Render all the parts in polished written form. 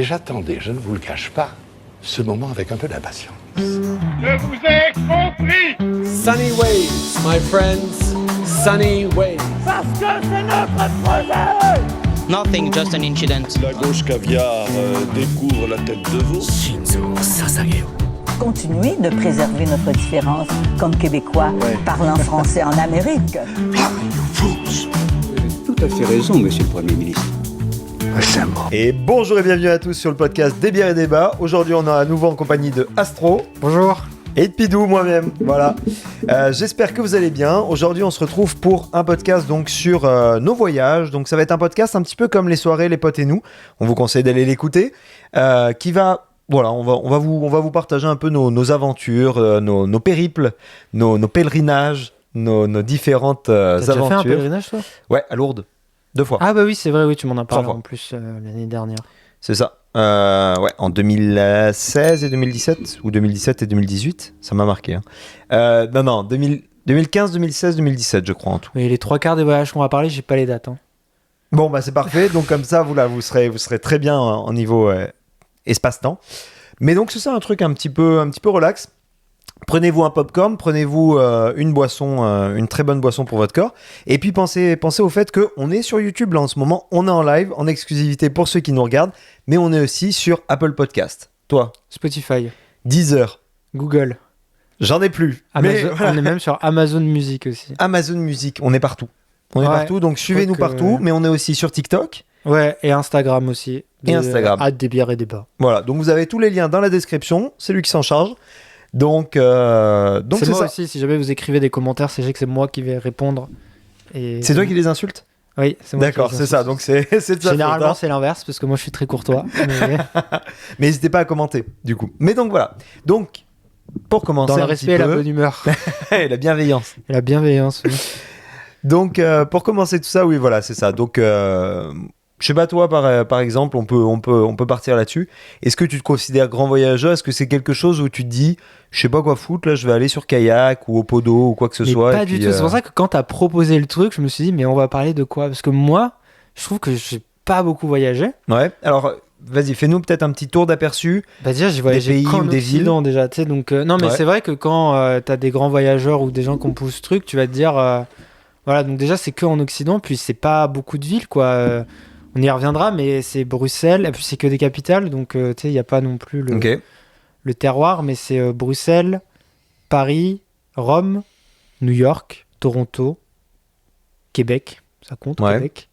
Et j'attendais, je ne vous le cache pas, ce moment avec un peu d'impatience. Je vous ai compris. Sunny ways, my friends. Sunny ways. Parce que c'est notre projet. Nothing, just an incident. La gauche caviar découvre la tête de veau. Continuer de préserver notre différence comme Québécois parlant français en Amérique. Tout à fait raison, monsieur le Premier ministre. Et bonjour et bienvenue à tous sur le podcast Des bières et débats. Aujourd'hui, on est à nouveau en compagnie de Astro. Bonjour. Et de Pidou, moi-même. Voilà. J'espère que vous allez bien. Aujourd'hui, on se retrouve pour un podcast donc sur nos voyages. Donc, ça va être un podcast un petit peu comme les soirées, les potes et nous. On vous conseille d'aller l'écouter. Qui va... Voilà, on va vous partager un peu nos aventures, nos périples, nos pèlerinages, nos différentes aventures. T'as déjà fait un pèlerinage, toi ? Ouais, à Lourdes. 2 fois. Ah bah oui, c'est vrai, oui, tu m'en as parlé 3 fois. en plus l'année dernière. C'est ça. Ouais, en 2016 et 2017, ou 2017 et 2018, ça m'a marqué. Hein. Non, 2015, 2016, 2017, je crois en tout. Mais les 3/4 des voyages qu'on va parler, j'ai pas les dates. Hein. Bon, bah c'est parfait. Donc comme ça, vous serez très bien en niveau espace-temps. Mais donc c'est ça, un truc un petit peu relax. Prenez-vous un popcorn, prenez-vous une boisson, une très bonne boisson pour votre corps. Et puis pensez au fait qu'on est sur YouTube là en ce moment. On est en live, en exclusivité pour ceux qui nous regardent. Mais on est aussi sur Apple Podcast. Toi, Spotify, Deezer, Google, j'en ai plus. Amazon, Mais voilà. on est même sur Amazon Music aussi. Amazon Music, on est partout. On est Ouais, partout, donc suivez-nous crois que- partout. Mais on est aussi sur TikTok. Ouais, et Instagram aussi. Et Instagram. Des bières et débats. Voilà, donc vous avez tous les liens dans la description. C'est lui qui s'en charge. Donc C'est c'est moi ça. aussi, si jamais vous écrivez des commentaires, sachez que c'est moi qui vais répondre. Et... C'est toi qui les insultes ? Oui, c'est moi. D'accord, qui les c'est ça. insulte. Donc c'est de sa faute, Généralement, hein. c'est l'inverse, parce que moi, je suis très courtois. Mais Mais n'hésitez pas à commenter, du coup. Mais donc voilà. Donc, pour commencer dans le un respect petit et la peu... bonne humeur. et la bienveillance. Et la bienveillance, oui. Donc, pour commencer tout ça, oui, voilà, c'est ça. Donc, je sais pas, toi, par exemple, on peut partir là-dessus. Est-ce que tu te considères grand voyageur ? Est-ce que c'est quelque chose où tu te dis, je sais pas quoi foutre, là, je vais aller sur kayak ou au podo ou quoi que ce Mais soit. pas et du puis, tout. C'est pour ça que quand t'as proposé le truc, je me suis dit, mais on va parler de quoi ? Parce que moi, je trouve que j'ai pas beaucoup voyagé. Ouais, alors, vas-y, fais-nous peut-être un petit tour d'aperçu. Bah déjà, j'ai voyagé pays qu'en ou des Occident déjà, tu sais. Donc, non, mais Ouais. c'est vrai que quand t'as des grands voyageurs ou des gens qui ont poussé ce truc, tu vas te dire, voilà, donc déjà, c'est que en Occident, puis c'est pas beaucoup de villes, quoi. On y reviendra, mais c'est Bruxelles, et puis c'est que des capitales, donc tu sais, il n'y a pas non plus Ok. le terroir, mais c'est Bruxelles, Paris, Rome, New York, Toronto, Québec, ça compte, Ouais. Québec.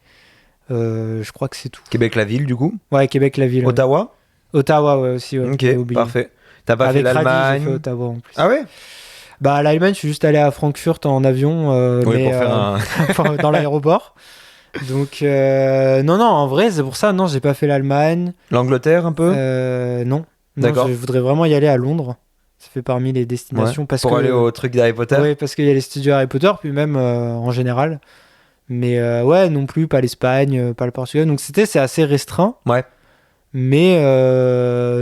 Je crois que c'est tout. Québec, la ville, du coup. Ouais, Québec, la ville. ouais. Ottawa. Ottawa, ouais, aussi. Ouais, Ok, j'avais oublié. parfait. T'as pas Avec fait Radi, j'ai l'Allemagne. fait Ottawa en plus. Ah ouais. Bah, l'Allemagne, je suis juste allé à Francfort en avion, Oui, mais, pour faire un. enfin, dans l'aéroport. Donc, non, en vrai, c'est pour ça, non, j'ai pas fait l'Allemagne. L'Angleterre, un peu. Non. D'accord. Je voudrais vraiment y aller à Londres. Ça fait parmi les destinations. Ouais, Parce pour que, aller au truc d'Harry Potter. Ouais, parce qu'il y a les studios Harry Potter, puis même en général. Mais ouais, non plus, pas l'Espagne, pas le Portugal. Donc c'est assez restreint. Ouais. Mais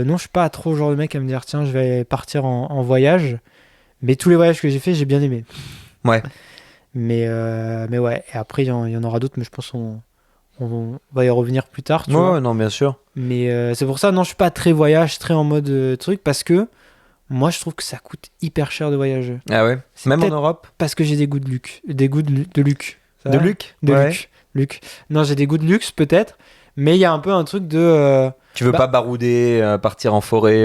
non, je suis pas trop le genre de mec à me dire, tiens, je vais partir en voyage. Mais tous les voyages que j'ai fait, j'ai bien aimé. Ouais. Mais ouais, et après, il y en aura d'autres, mais je pense qu'on va y revenir plus tard. Tu Ouais, vois. non, bien sûr. Mais c'est pour ça, non, je suis pas très voyage, très en mode truc, parce que moi, je trouve que ça coûte hyper cher de voyager. Ah ouais. C'est Même en peut-être Europe. Parce que j'ai des goûts de luxe. Des goûts de luxe. Ça De va Luc. De Ouais. luxe. Non, j'ai des goûts de luxe, peut-être. Mais il y a un peu un truc de... Tu veux Bah- pas barouder, partir en forêt.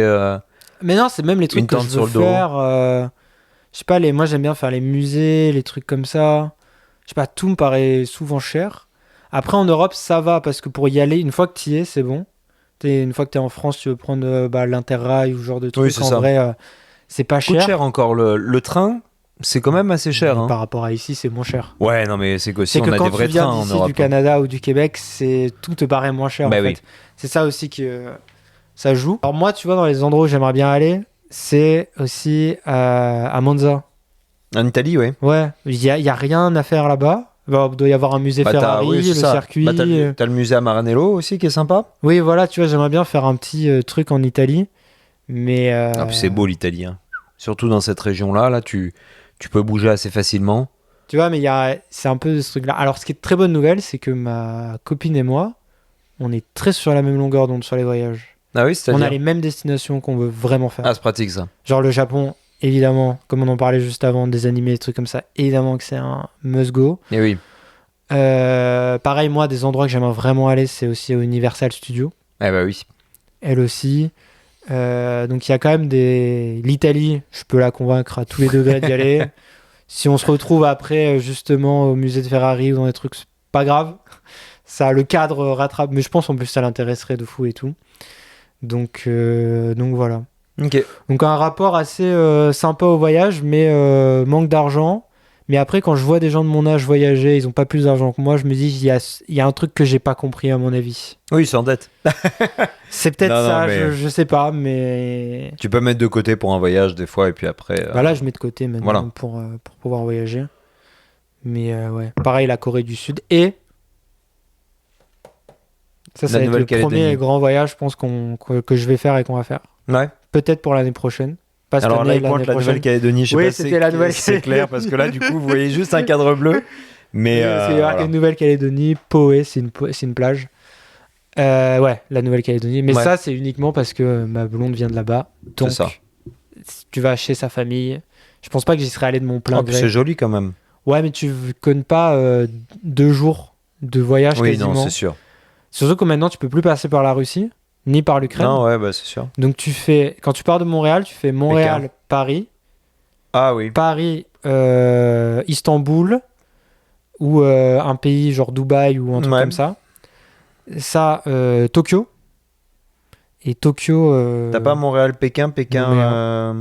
Mais non, c'est même les trucs Une que tente je sur veux le dos. faire. Je sais pas, moi, j'aime bien faire les musées, les trucs comme ça. Je sais pas, tout me paraît souvent cher. Après, en Europe, ça va, parce que pour y aller, une fois que tu y es, c'est bon. Une fois que tu es en France, tu veux prendre l'Interrail ou ce genre de trucs. Oui, c'est en ça. vrai, c'est pas Coûte cher encore. Le train, c'est quand même assez cher. Mais Hein. par rapport à ici, c'est moins cher. Ouais, non, mais c'est qu'aussi, C'est on que a quand des tu vrais viens trains en d'ici, Europe. du Canada ou du Québec, tout te paraît moins cher. Bah en oui. fait. C'est ça aussi que ça joue. Alors moi, tu vois, dans les endroits où j'aimerais bien aller, c'est aussi à Monza. En Italie, ouais. Ouais, il y a rien à faire là-bas. Bah, il doit y avoir un musée Ferrari, oui, c'est le ça. circuit. Bah, t'as le musée à Maranello aussi qui est sympa. Oui, voilà, tu vois, j'aimerais bien faire un petit truc en Italie. Mais Ah, puis c'est beau l'Italie. Hein. Surtout dans cette région-là, là, tu peux bouger assez facilement. tu vois, mais c'est un peu ce truc-là. Alors, ce qui est de très bonne nouvelle, c'est que ma copine et moi, on est très sur la même longueur d'onde sur les voyages. Ah oui, On c'est-à-dire. a les mêmes destinations qu'on veut vraiment faire. Ah, c'est pratique ça. Genre le Japon, évidemment, comme on en parlait juste avant, des animés, des trucs comme ça, évidemment que c'est un must-go. Et oui. Pareil, moi, des endroits que j'aimerais vraiment aller, c'est aussi au Universal Studios. Eh bah oui. Elle aussi. Donc il y a quand même l'Italie, je peux la convaincre à tous les degrés d'y aller. Si on se retrouve après justement au musée de Ferrari ou dans des trucs, c'est pas grave. Ça, le cadre rattrape, mais je pense en plus ça l'intéresserait de fou et tout. Donc voilà. Ok. Donc un rapport assez sympa au voyage, mais manque d'argent. Mais après, quand je vois des gens de mon âge voyager, ils ont pas plus d'argent que moi, je me dis, il y a un truc que j'ai pas compris à mon avis. Oui, sans dette. C'est peut-être Non, ça, mais- je sais pas, mais... Tu peux mettre de côté pour un voyage des fois et puis après. Bah là, je mets de côté maintenant Voilà. pour pouvoir voyager. Mais ouais, pareil, la Corée du Sud. Et ça La va être le Nouvelle-Calédonie. premier grand voyage, je pense, que je vais faire et qu'on va faire. Ouais. Peut-être pour l'année prochaine. Pas cette Alors là, année, il pointe l'année la prochaine. Nouvelle-Calédonie. Je sais Oui, pas c'était la Nouvelle-Calédonie. C'est clair parce que là, du coup, vous voyez juste un cadre bleu. Mais C'est voilà. une Nouvelle-Calédonie, Poé, c'est une plage. Ouais, la Nouvelle-Calédonie. Mais Ouais. ça, c'est uniquement parce que ma blonde vient de là-bas. Donc, C'est ça. tu vas chez sa famille. Je pense pas que j'y serais allé de mon plein Oh, puis gré. c'est joli quand même. Ouais, mais tu connais pas 2 jours de voyage Oui, quasiment. non, c'est sûr. Surtout que maintenant, tu peux plus passer par la Russie, ni par l'Ukraine. Non, ouais, bah c'est sûr. Donc, quand tu pars de Montréal, tu fais Montréal-Paris, Ah oui. Paris-Istanbul, ou un pays genre Dubaï ou un truc Ouais. comme ça. Ça, Tokyo. Et Tokyo... T'as pas Montréal-Pékin, Nouméa.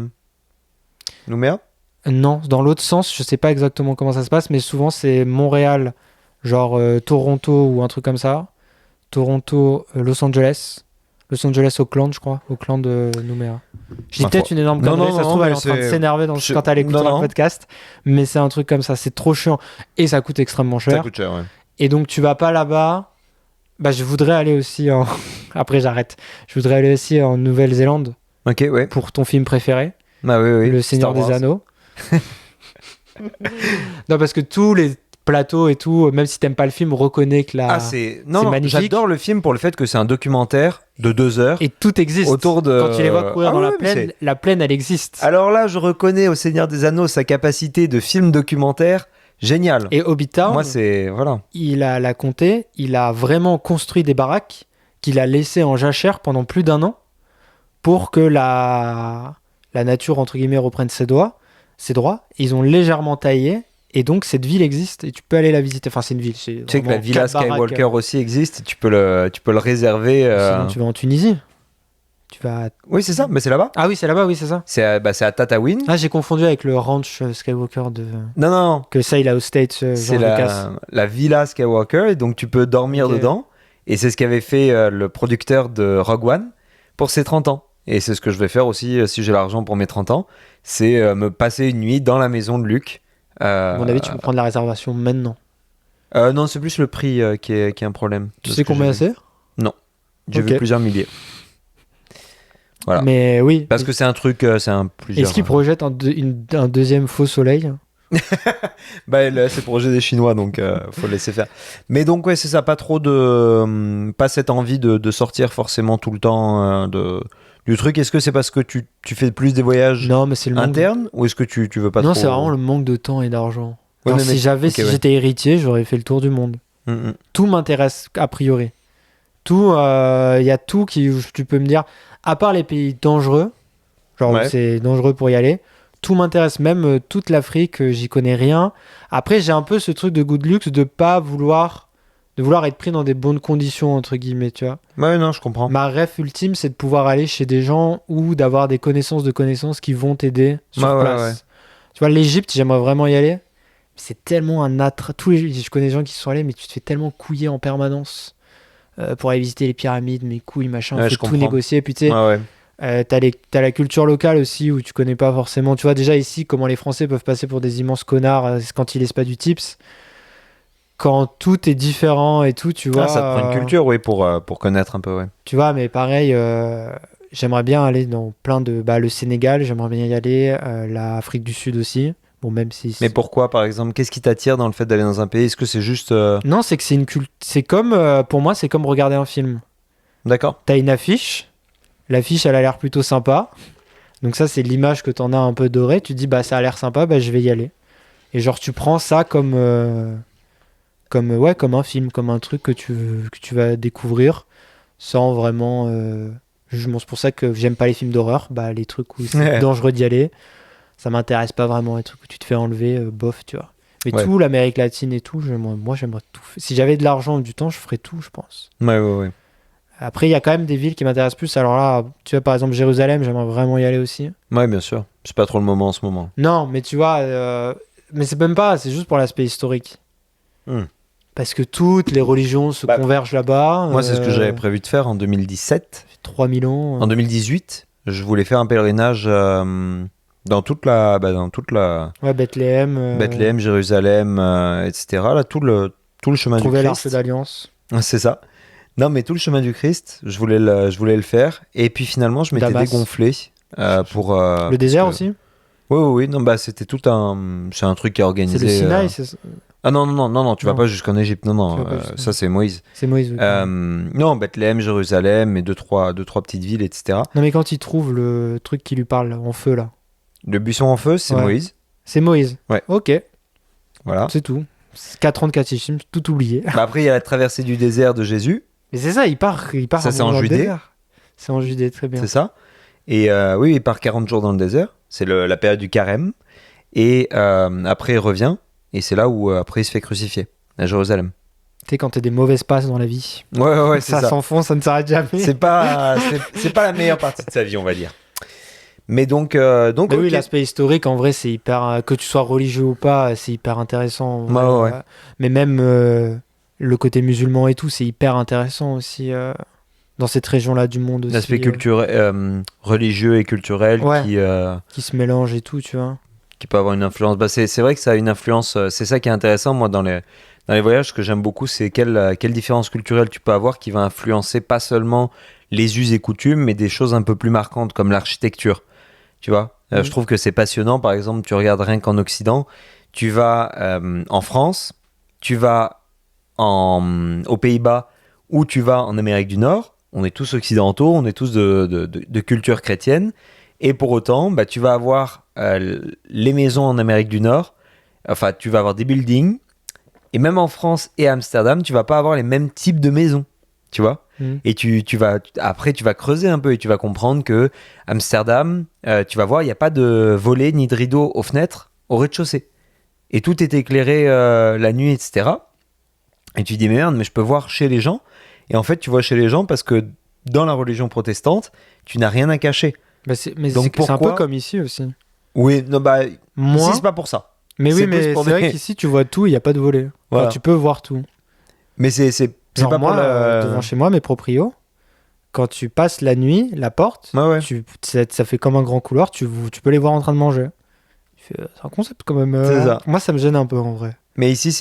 Nouméa Non, dans l'autre sens, je sais pas exactement comment ça se passe, mais souvent c'est Montréal, genre Toronto ou un truc comme ça. Toronto, Los Angeles. Los Angeles, Auckland, je crois. Auckland, Nouméa. Je dis Ma peut-être foi. une énorme Non, connerie, non, ça se non, trouve, elle est mais en train de c'est- s'énerver quand elle écoute Non, le non. podcast. Mais c'est un truc comme ça, c'est trop chiant. Et ça coûte extrêmement Ça cher. coûte cher, ouais. Et donc tu vas pas là-bas. Bah, je voudrais aller aussi en... Après, j'arrête. Je voudrais aller aussi en Nouvelle-Zélande Ok, ouais. pour ton film préféré. Ah oui, oui. Le Seigneur Star des Wars. Anneaux. Non, parce que tous les plateaux et tout, même si t'aimes pas le film, reconnais que Ah, c'est. Non, non, magnifique. j'adore le film pour le fait que c'est un documentaire de 2 heures. Et tout existe. Autour de- Quand tu les vois courir Ah dans ouais, la mais plaine, la plaine, elle existe. Alors là, je reconnais au Seigneur des Anneaux sa capacité de film documentaire. Génial. Et Hobbit Town, Moi, c'est. Voilà. il a la compté, il a vraiment construit des baraques qu'il a laissées en jachère pendant plus d'1 an pour que la nature, entre guillemets, reprenne ses droits. Ils ont légèrement taillé. Et donc, cette ville existe et tu peux aller la visiter. Enfin, c'est une ville. Tu Tu sais que la villa Skywalker aussi existe. Tu peux le réserver. Sinon, tu vas en Tunisie. Tu vas... Oui, c'est ça. Mais c'est là-bas. Ah oui, c'est là-bas, oui, c'est ça. C'est à Tatooine. Ah, j'ai confondu avec le ranch Skywalker de... Non, non. Que ça, il a au States, C'est George Lucas. la villa Skywalker. Et donc, tu peux dormir Ok. dedans. Et c'est ce qu'avait fait le producteur de Rogue One pour ses 30 ans. Et c'est ce que je vais faire aussi si j'ai l'argent pour mes 30 ans. C'est me passer une nuit dans la maison de Luke. À mon avis, tu peux prendre la réservation maintenant. Non, c'est plus le prix qui est un problème. Tu de sais ce que combien j'ai vu. c'est? J'ai Ok. vu plusieurs milliers. Voilà. Mais oui. Parce que c'est un truc, c'est un plusieurs. Est-ce qu'ils projettent un deuxième faux soleil? Bah, là, c'est le projet des Chinois, donc faut le laisser faire. Mais donc, ouais, c'est ça, pas trop de. Pas cette envie de sortir forcément tout le temps du truc. Est-ce que c'est parce que tu fais plus des voyages Non, mais c'est le manque. internes ou est-ce que tu veux pas Non, trop. c'est vraiment le manque de temps et d'argent. Ouais, Alors, mais si ok, ouais. j'étais héritier, j'aurais fait le tour du monde. Mm. Tout m'intéresse a priori. Tout, il y a tout qui tu peux me dire. À part les pays dangereux, genre Ouais. où c'est dangereux pour y aller. Tout m'intéresse, même toute l'Afrique, j'y connais rien. Après, j'ai un peu ce truc de good luxe de vouloir être pris dans des bonnes conditions, entre guillemets, tu vois. Ouais, non, je comprends. Ma rêve ultime, c'est de pouvoir aller chez des gens ou d'avoir des connaissances de connaissances qui vont t'aider sur Ouais, ouais, place. ouais. Tu vois, l'Égypte, j'aimerais vraiment y aller. C'est tellement un attrait. Je connais des gens qui y sont allés, mais tu te fais tellement couiller en permanence pour aller visiter les pyramides, mes couilles, machin. Ouais, Faut je tout comprends. négocier. Puis tu sais, Ouais, ouais. t'as la culture locale aussi où tu connais pas forcément. Tu vois déjà ici comment les Français peuvent passer pour des immenses connards quand ils laissent pas du tips. Quand tout est différent et tout, tu vois. Ah, ça te prend une culture, oui, pour connaître un peu, ouais. Tu vois, mais pareil, j'aimerais bien aller dans plein de. Bah, le Sénégal, j'aimerais bien y aller. L'Afrique du Sud aussi. Bon, même si. Mais pourquoi, par exemple? Qu'est-ce qui t'attire dans le fait d'aller dans un pays? Est-ce que c'est juste... Non, c'est que c'est une culte. C'est comme. Pour moi, c'est comme regarder un film. D'accord. T'as une affiche. L'affiche, elle a l'air plutôt sympa. Donc, ça, c'est l'image que t'en as un peu dorée. Tu dis, bah, ça a l'air sympa, bah, je vais y aller. Et genre, tu prends ça comme un film, comme un truc que tu vas découvrir sans vraiment jugement. C'est pour ça que j'aime pas les films d'horreur. Bah, les trucs où c'est dangereux d'y aller, ça m'intéresse pas vraiment. Les trucs où tu te fais enlever, bof, tu vois. Mais tout, l'Amérique latine et tout, moi, j'aimerais tout. Si j'avais de l'argent ou du temps, je ferais tout, je pense. Ouais. Après, il y a quand même des villes qui m'intéressent plus. Alors là, tu vois, par exemple, Jérusalem, j'aimerais vraiment y aller aussi. Ouais, bien sûr. C'est pas trop le moment en ce moment. Non, mais tu vois, mais c'est même pas, c'est juste pour l'aspect historique. Parce que toutes les religions se convergent là-bas. Moi, c'est ce que j'avais prévu de faire en 2017. 3000 ans. En 2018, je voulais faire un pèlerinage dans toute la... Ouais, Bethléem. Bethléem, Jérusalem, etc. Là, tout le chemin du Trouver Christ. l'Arche d'Alliance. C'est ça. Non, mais tout le chemin du Christ, je voulais le faire. Et puis finalement, je m'étais Damas. dégonflé pour... le désert aussi. Oui. Non, bah, c'était tout un... C'est un truc qui est organisé... C'est le Sinaï, c'est... Ah non, tu vas pas jusqu'en Égypte. Non, Tu vas pas ça c'est Moïse. C'est Moïse. Oui. Non, Bethléem, Jérusalem et deux, trois petites villes, etc. Non, mais quand il trouve le truc qui lui parle en feu, là. Le buisson en feu, c'est Ouais. Moïse. C'est Moïse. Ouais. Ok, Voilà. c'est tout. 4 ans de catéchisme, tout oublié. Bah, après, il y a la traversée du désert de Jésus, Mais c'est ça, il part Ça, un c'est en moment dans le Judée. désert. C'est en Judée, très bien. c'est ça. Et oui, il part 40 jours dans le désert. C'est la période du carême. Et après, il revient. Et c'est là où après, il se fait crucifier, à Jérusalem. Tu sais, quand t'as des mauvaises passes dans la vie, Ouais, c'est ça ça. s'enfonce, ça ne s'arrête jamais. C'est pas la meilleure partie de sa vie, on va dire. Mais donc Mais oui, ok. l'aspect historique, en vrai, c'est hyper. Que tu sois religieux ou pas, c'est hyper intéressant. Ouais. Mais même le côté musulman et tout, c'est hyper intéressant aussi dans cette région-là du monde aussi. L'aspect culturel, religieux et culturel Ouais. qui Qui se mélangent et tout, tu vois. peut avoir une influence. Bah, c'est vrai que ça a une influence. C'est ça qui est intéressant, moi, dans les voyages. Ce que j'aime beaucoup, c'est quelle différence culturelle tu peux avoir qui va influencer pas seulement les us et coutumes, mais des choses un peu plus marquantes, comme l'architecture. Tu vois, je trouve que c'est passionnant. Par exemple, tu regardes rien qu'en Occident, tu vas en France, tu vas aux Pays-Bas ou tu vas en Amérique du Nord. On est tous occidentaux, on est tous de culture chrétienne. Et pour autant, bah, tu vas avoir les maisons en Amérique du Nord. Enfin, tu vas avoir des buildings. Et même en France et à Amsterdam, tu vas pas avoir les mêmes types de maisons. Tu vois ? Et après, tu vas creuser un peu et tu vas comprendre que Amsterdam, tu vas voir, il n'y a pas de volets ni de rideaux aux fenêtres au rez-de-chaussée. Et tout est éclairé la nuit, etc. Et tu dis, mais merde, mais je peux voir chez les gens. Et en fait, tu vois chez les gens parce que dans la religion protestante, tu n'as rien à cacher. Bah, c'est un pourquoi peu comme ici aussi. Oui, non, bah, Moi, ici, c'est pas pour ça. mais c'est oui, plus mais pour c'est vrai des- qu'ici, tu vois tout, il n'y a pas de volet. Voilà. Enfin, tu peux voir tout. Mais c'est Genre pas moi, pour la... devant chez moi, mes proprios, quand tu passes la nuit, la porte, Ouais. ça fait comme un grand couloir, tu peux les voir en train de manger. C'est un concept quand même. C'est ça. Moi, ça me gêne un peu en vrai. Mais ici,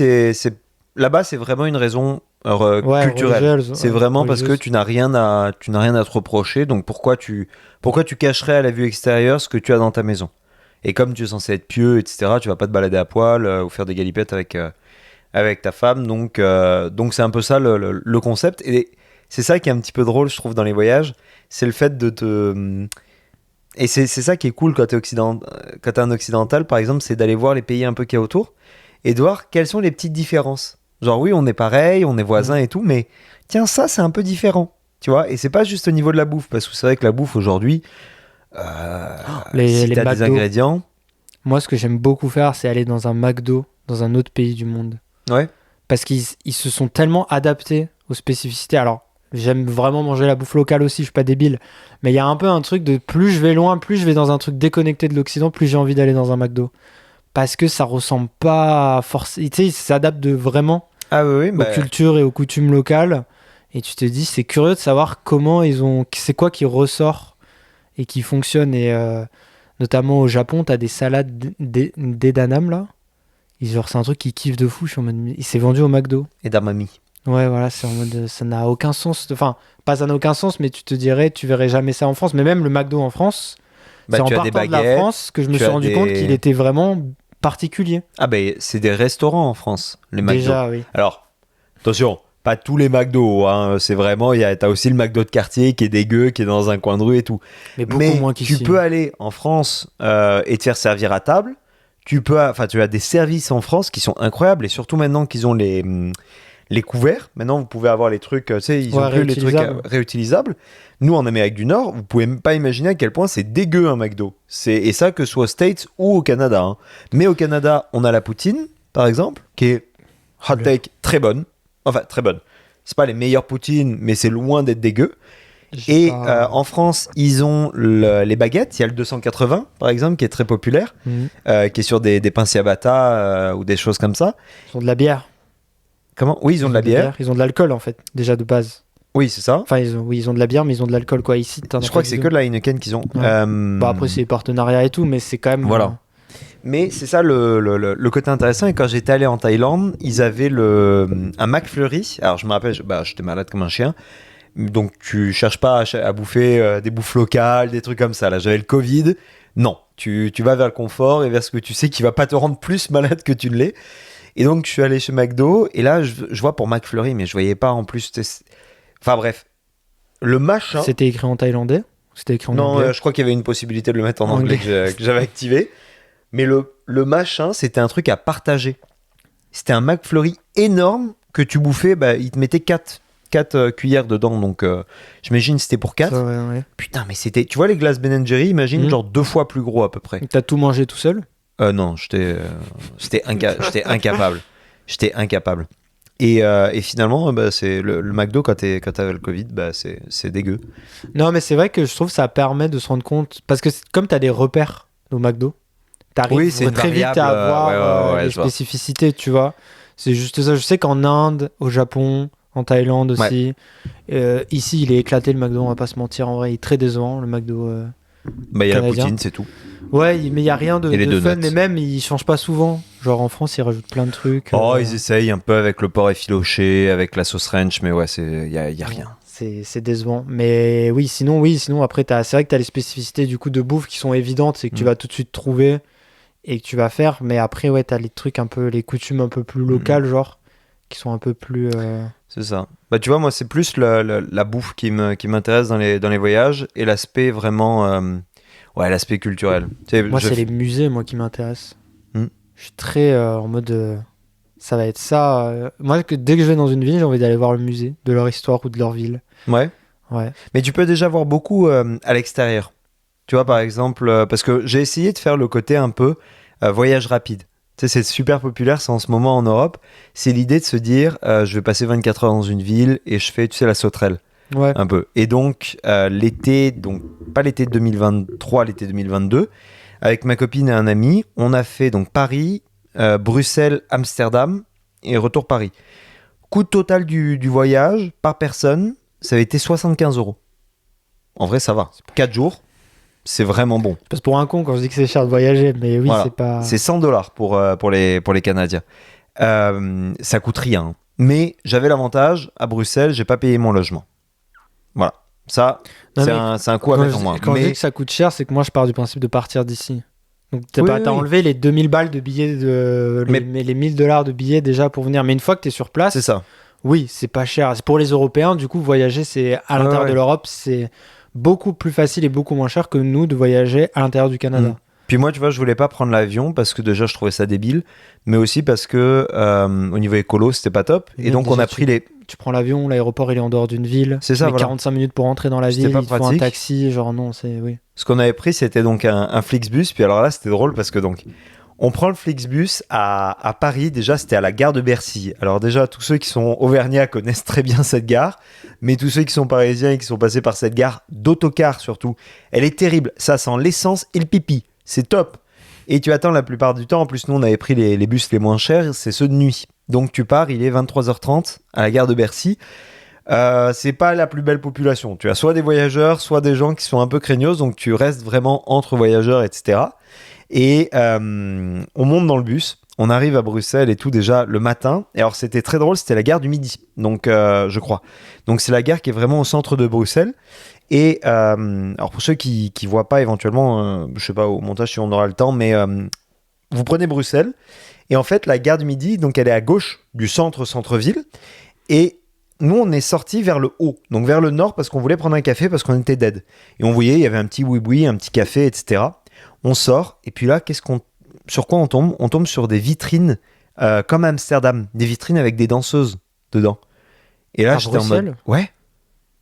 là-bas, c'est vraiment une raison Ouais, culturelle. religieuse, C'est ouais, vraiment parce que religieuse. tu n'as rien à te reprocher. Donc pourquoi tu cacherais à la vue extérieure ce que tu as dans ta maison? Et comme tu es censé être pieux, etc., tu vas pas te balader à poil ou faire des galipettes avec ta femme. Donc c'est un peu ça le concept. Et c'est ça qui est un petit peu drôle, je trouve, dans les voyages. C'est le fait de te... Et c'est ça qui est cool quand t'es un occidental, par exemple, c'est d'aller voir les pays un peu qu'il y a autour et de voir quelles sont les petites différences. Genre oui, on est pareil, on est voisins et tout, mais tiens, ça, c'est un peu différent. Tu vois, et c'est pas juste au niveau de la bouffe, parce que c'est vrai que la bouffe aujourd'hui, si t'as des McDo. ingrédients... Moi, ce que j'aime beaucoup faire, c'est aller dans un McDo dans un autre pays du monde. Ouais. Parce qu'ils se sont tellement adaptés aux spécificités. Alors, j'aime vraiment manger la bouffe locale aussi, je suis pas débile. Mais il y a un peu un truc de plus je vais loin, plus je vais dans un truc déconnecté de l'Occident, plus j'ai envie d'aller dans un McDo. Parce que ça ressemble pas forcément. Tu sais, ils s'adaptent vraiment Ah oui, aux cultures et aux coutumes locales. Et tu te dis, c'est curieux de savoir comment c'est quoi qui ressort et qui fonctionne. Et notamment au Japon, t'as des salades d'edanam là. Genre, c'est un truc qui kiffe de fou. Je suis en mode, il s'est vendu au McDo. Et d'amami. Ouais, voilà, c'est en mode, ça n'a aucun sens. Enfin, pas ça n'a aucun sens, mais tu te dirais, tu verrais jamais ça en France. Mais même le McDo en France, c'est en tu as des partant de la baguettes, France que je me tu suis as rendu des- compte qu'il était vraiment particulier. Ah ben c'est des restaurants en France, les McDo. Déjà, oui. Alors, attention, pas tous les McDo, hein, c'est vraiment, t'as aussi le McDo de quartier qui est dégueu, qui est dans un coin de rue et tout. Mais beaucoup Mais moins qu'ici. tu peux aller en France et te faire servir à table. Tu as des services en France qui sont incroyables, et surtout maintenant qu'ils ont les couverts. Maintenant, vous pouvez avoir les trucs, tu sais, ils ont plus les trucs réutilisables. Nous, en Amérique du Nord, vous pouvez même pas imaginer à quel point c'est dégueu un McDo. Et ça, que ce soit aux States ou au Canada. Hein. Mais au Canada, on a la poutine, par exemple, qui est hot take très bonne. Enfin, très bonne. C'est pas les meilleures poutines, mais c'est loin d'être dégueu. Et en France, ils ont les baguettes. Il y a le 280, par exemple, qui est très populaire, qui est sur des pains ciabatta ou des choses comme ça. Ils ont de la bière. Comment ? Oui, ils ont de la bière. Ils ont de l'alcool, en fait, déjà de base. Oui, c'est ça. Enfin, ils ont de la bière, mais ils ont de l'alcool, quoi. Ici, je crois que c'est que de la Heineken qu'ils ont. Ouais. Après, c'est partenariat et tout, mais c'est quand même... Voilà. Mais c'est ça le côté intéressant. Et quand j'étais allé en Thaïlande, ils avaient un McFlurry. Alors, je me rappelle, j'étais malade comme un chien. Donc, tu cherches pas à bouffer des bouffes locales, des trucs comme ça. Là, j'avais le Covid. Non, tu vas vers le confort et vers ce que tu sais qui va pas te rendre plus malade que tu ne l'es. Et donc, je suis allé chez McDo. Et là, je vois pour McFlurry, mais je voyais pas en plus... Enfin bref, le machin... C'était écrit en thaïlandais ? C'était écrit en anglais ? Non, je crois qu'il y avait une possibilité de le mettre en anglais que j'avais activé. Mais le machin, c'était un truc à partager. C'était un McFlurry énorme que tu bouffais. Il te mettait 4 cuillères dedans. Donc, j'imagine que c'était pour 4. Ça, ouais. Putain, mais c'était... Tu vois les glaces Ben & Jerry, imagine genre 2 fois plus gros à peu près. T'as tout mangé tout seul ? Non, j'étais incapable. J'étais incapable. Et finalement, c'est le McDo, quand t'avais le Covid, c'est dégueu. Non, mais c'est vrai que je trouve que ça permet de se rendre compte. Parce que comme t'as des repères au McDo, t'arrives très vite à avoir les spécificités, tu vois. C'est juste ça. Je sais qu'en Inde, au Japon, en Thaïlande aussi, ici, il est éclaté le McDo, on va pas se mentir. En vrai, il est très décevant, le McDo. Il y a la poutine, c'est tout. Ouais, mais il n'y a rien de fun, mais même, ils changent pas souvent. Genre en France, ils rajoutent plein de trucs. Ils essayent un peu avec le porc effiloché, avec la sauce ranch, mais ouais, il y a rien. C'est décevant. Mais sinon après, c'est vrai que tu as les spécificités du coup de bouffe qui sont évidentes, c'est que tu vas tout de suite trouver et que tu vas faire. Mais après, ouais, tu as les trucs un peu, les coutumes un peu plus locales, genre, qui sont un peu plus... C'est ça. Tu vois, moi, c'est plus la bouffe qui m'intéresse dans les voyages et l'aspect vraiment... l'aspect culturel. Moi, c'est les musées, moi, qui m'intéressent. Je suis très en mode... ça va être ça. Moi, dès que je vais dans une ville, j'ai envie d'aller voir le musée de leur histoire ou de leur ville. Ouais. Mais tu peux déjà voir beaucoup à l'extérieur. Tu vois, par exemple, parce que j'ai essayé de faire le côté un peu voyage rapide. Tu sais, c'est super populaire, c'est en ce moment en Europe. C'est l'idée de se dire, je vais passer 24 heures dans une ville et je fais, tu sais, la sauterelle. Ouais. Un peu. Et donc, l'été, donc pas l'été 2023, l'été 2022, avec ma copine et un ami, on a fait donc Paris, Bruxelles, Amsterdam et retour Paris. Coût total du voyage par personne, ça avait été 75 €. En vrai, ça va. 4 jours, c'est vraiment bon. Parce que pour un con, quand je dis que c'est cher de voyager, mais oui, voilà. C'est pas... C'est 100 $ pour les Canadiens. Ça coûte rien. Mais j'avais l'avantage, à Bruxelles, j'ai pas payé mon logement. Voilà. Ça, c'est un coût à mettre en moins. Quand je dis que ça coûte cher, c'est que moi, je pars du principe de partir d'ici. Donc, t'as enlevé les 2000 balles de billets, les 1000 $ de billets déjà pour venir. Mais une fois que t'es sur place, c'est ça. Oui, c'est pas cher. C'est pour les Européens, du coup, voyager à l'intérieur de l'Europe, c'est beaucoup plus facile et beaucoup moins cher que nous de voyager à l'intérieur du Canada. Puis moi, tu vois, je voulais pas prendre l'avion parce que déjà, je trouvais ça débile, mais aussi parce que au niveau écolo, c'était pas top. Et donc, on a pris Tu prends l'avion, l'aéroport, il est en dehors d'une ville. C'est ça, voilà. 45 minutes pour rentrer dans la ville, pas il faut un taxi, genre non, oui. Ce qu'on avait pris, c'était donc un Flixbus. Puis alors là, c'était drôle parce que donc, on prend le Flixbus à Paris. Déjà, c'était à la gare de Bercy. Alors déjà, tous ceux qui sont auvergnats connaissent très bien cette gare. Mais tous ceux qui sont parisiens et qui sont passés par cette gare, d'autocar surtout, elle est terrible. Ça sent l'essence et le pipi. C'est top. Et tu attends la plupart du temps. En plus, nous, on avait pris les bus les moins chers. C'est ceux de nuit. Donc, tu pars, il est 23h30 à la gare de Bercy. C'est pas la plus belle population. Tu as soit des voyageurs, soit des gens qui sont un peu craignos. Donc, tu restes vraiment entre voyageurs, etc. Et on monte dans le bus. On arrive à Bruxelles et tout déjà le matin. Et alors, c'était très drôle. C'était la gare du Midi. Donc, je crois. Donc, c'est la gare qui est vraiment au centre de Bruxelles. Et alors, pour ceux qui voient pas éventuellement, je sais pas au montage si on aura le temps, mais vous prenez Bruxelles, et en fait, la gare du Midi, donc elle est à gauche du centre-ville, et nous, on est sortis vers le haut, donc vers le nord, parce qu'on voulait prendre un café, parce qu'on était dead. Et on voyait, il y avait un petit boui-boui, un petit café, etc. On sort, et puis là, sur quoi on tombe ? On tombe sur des vitrines, comme à Amsterdam, des vitrines avec des danseuses dedans. Et là, À j'étais en mode... Bruxelles ? Ouais.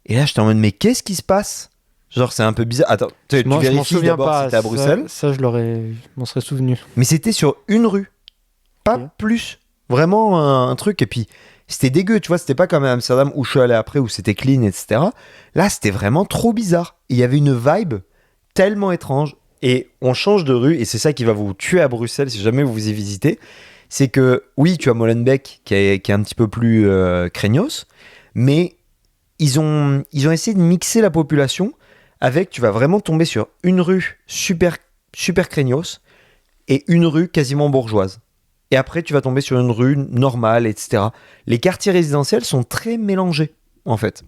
Et là, j'étais en mode, mais qu'est-ce qui se passe ? Genre, c'est un peu bizarre. Attends, tu Je m'en vérifies souviens d'abord pas. si t'es à Bruxelles. Ça, je m'en serais souvenu. Mais c'était sur une rue. Pas Ok. plus. Vraiment un truc. Et puis, c'était dégueu, tu vois. C'était pas comme à Amsterdam où je suis allé après, où c'était clean, etc. Là, c'était vraiment trop bizarre. Il y avait une vibe tellement étrange. Et on change de rue. Et c'est ça qui va vous tuer à Bruxelles si jamais vous y visitez. C'est que, oui, tu as Molenbeek qui est un petit peu plus craignos. Mais ils ont essayé de mixer la population avec, tu vas vraiment tomber sur une rue super, super craignos et une rue quasiment bourgeoise. Et après, tu vas tomber sur une rue normale, etc. Les quartiers résidentiels sont très mélangés, en fait.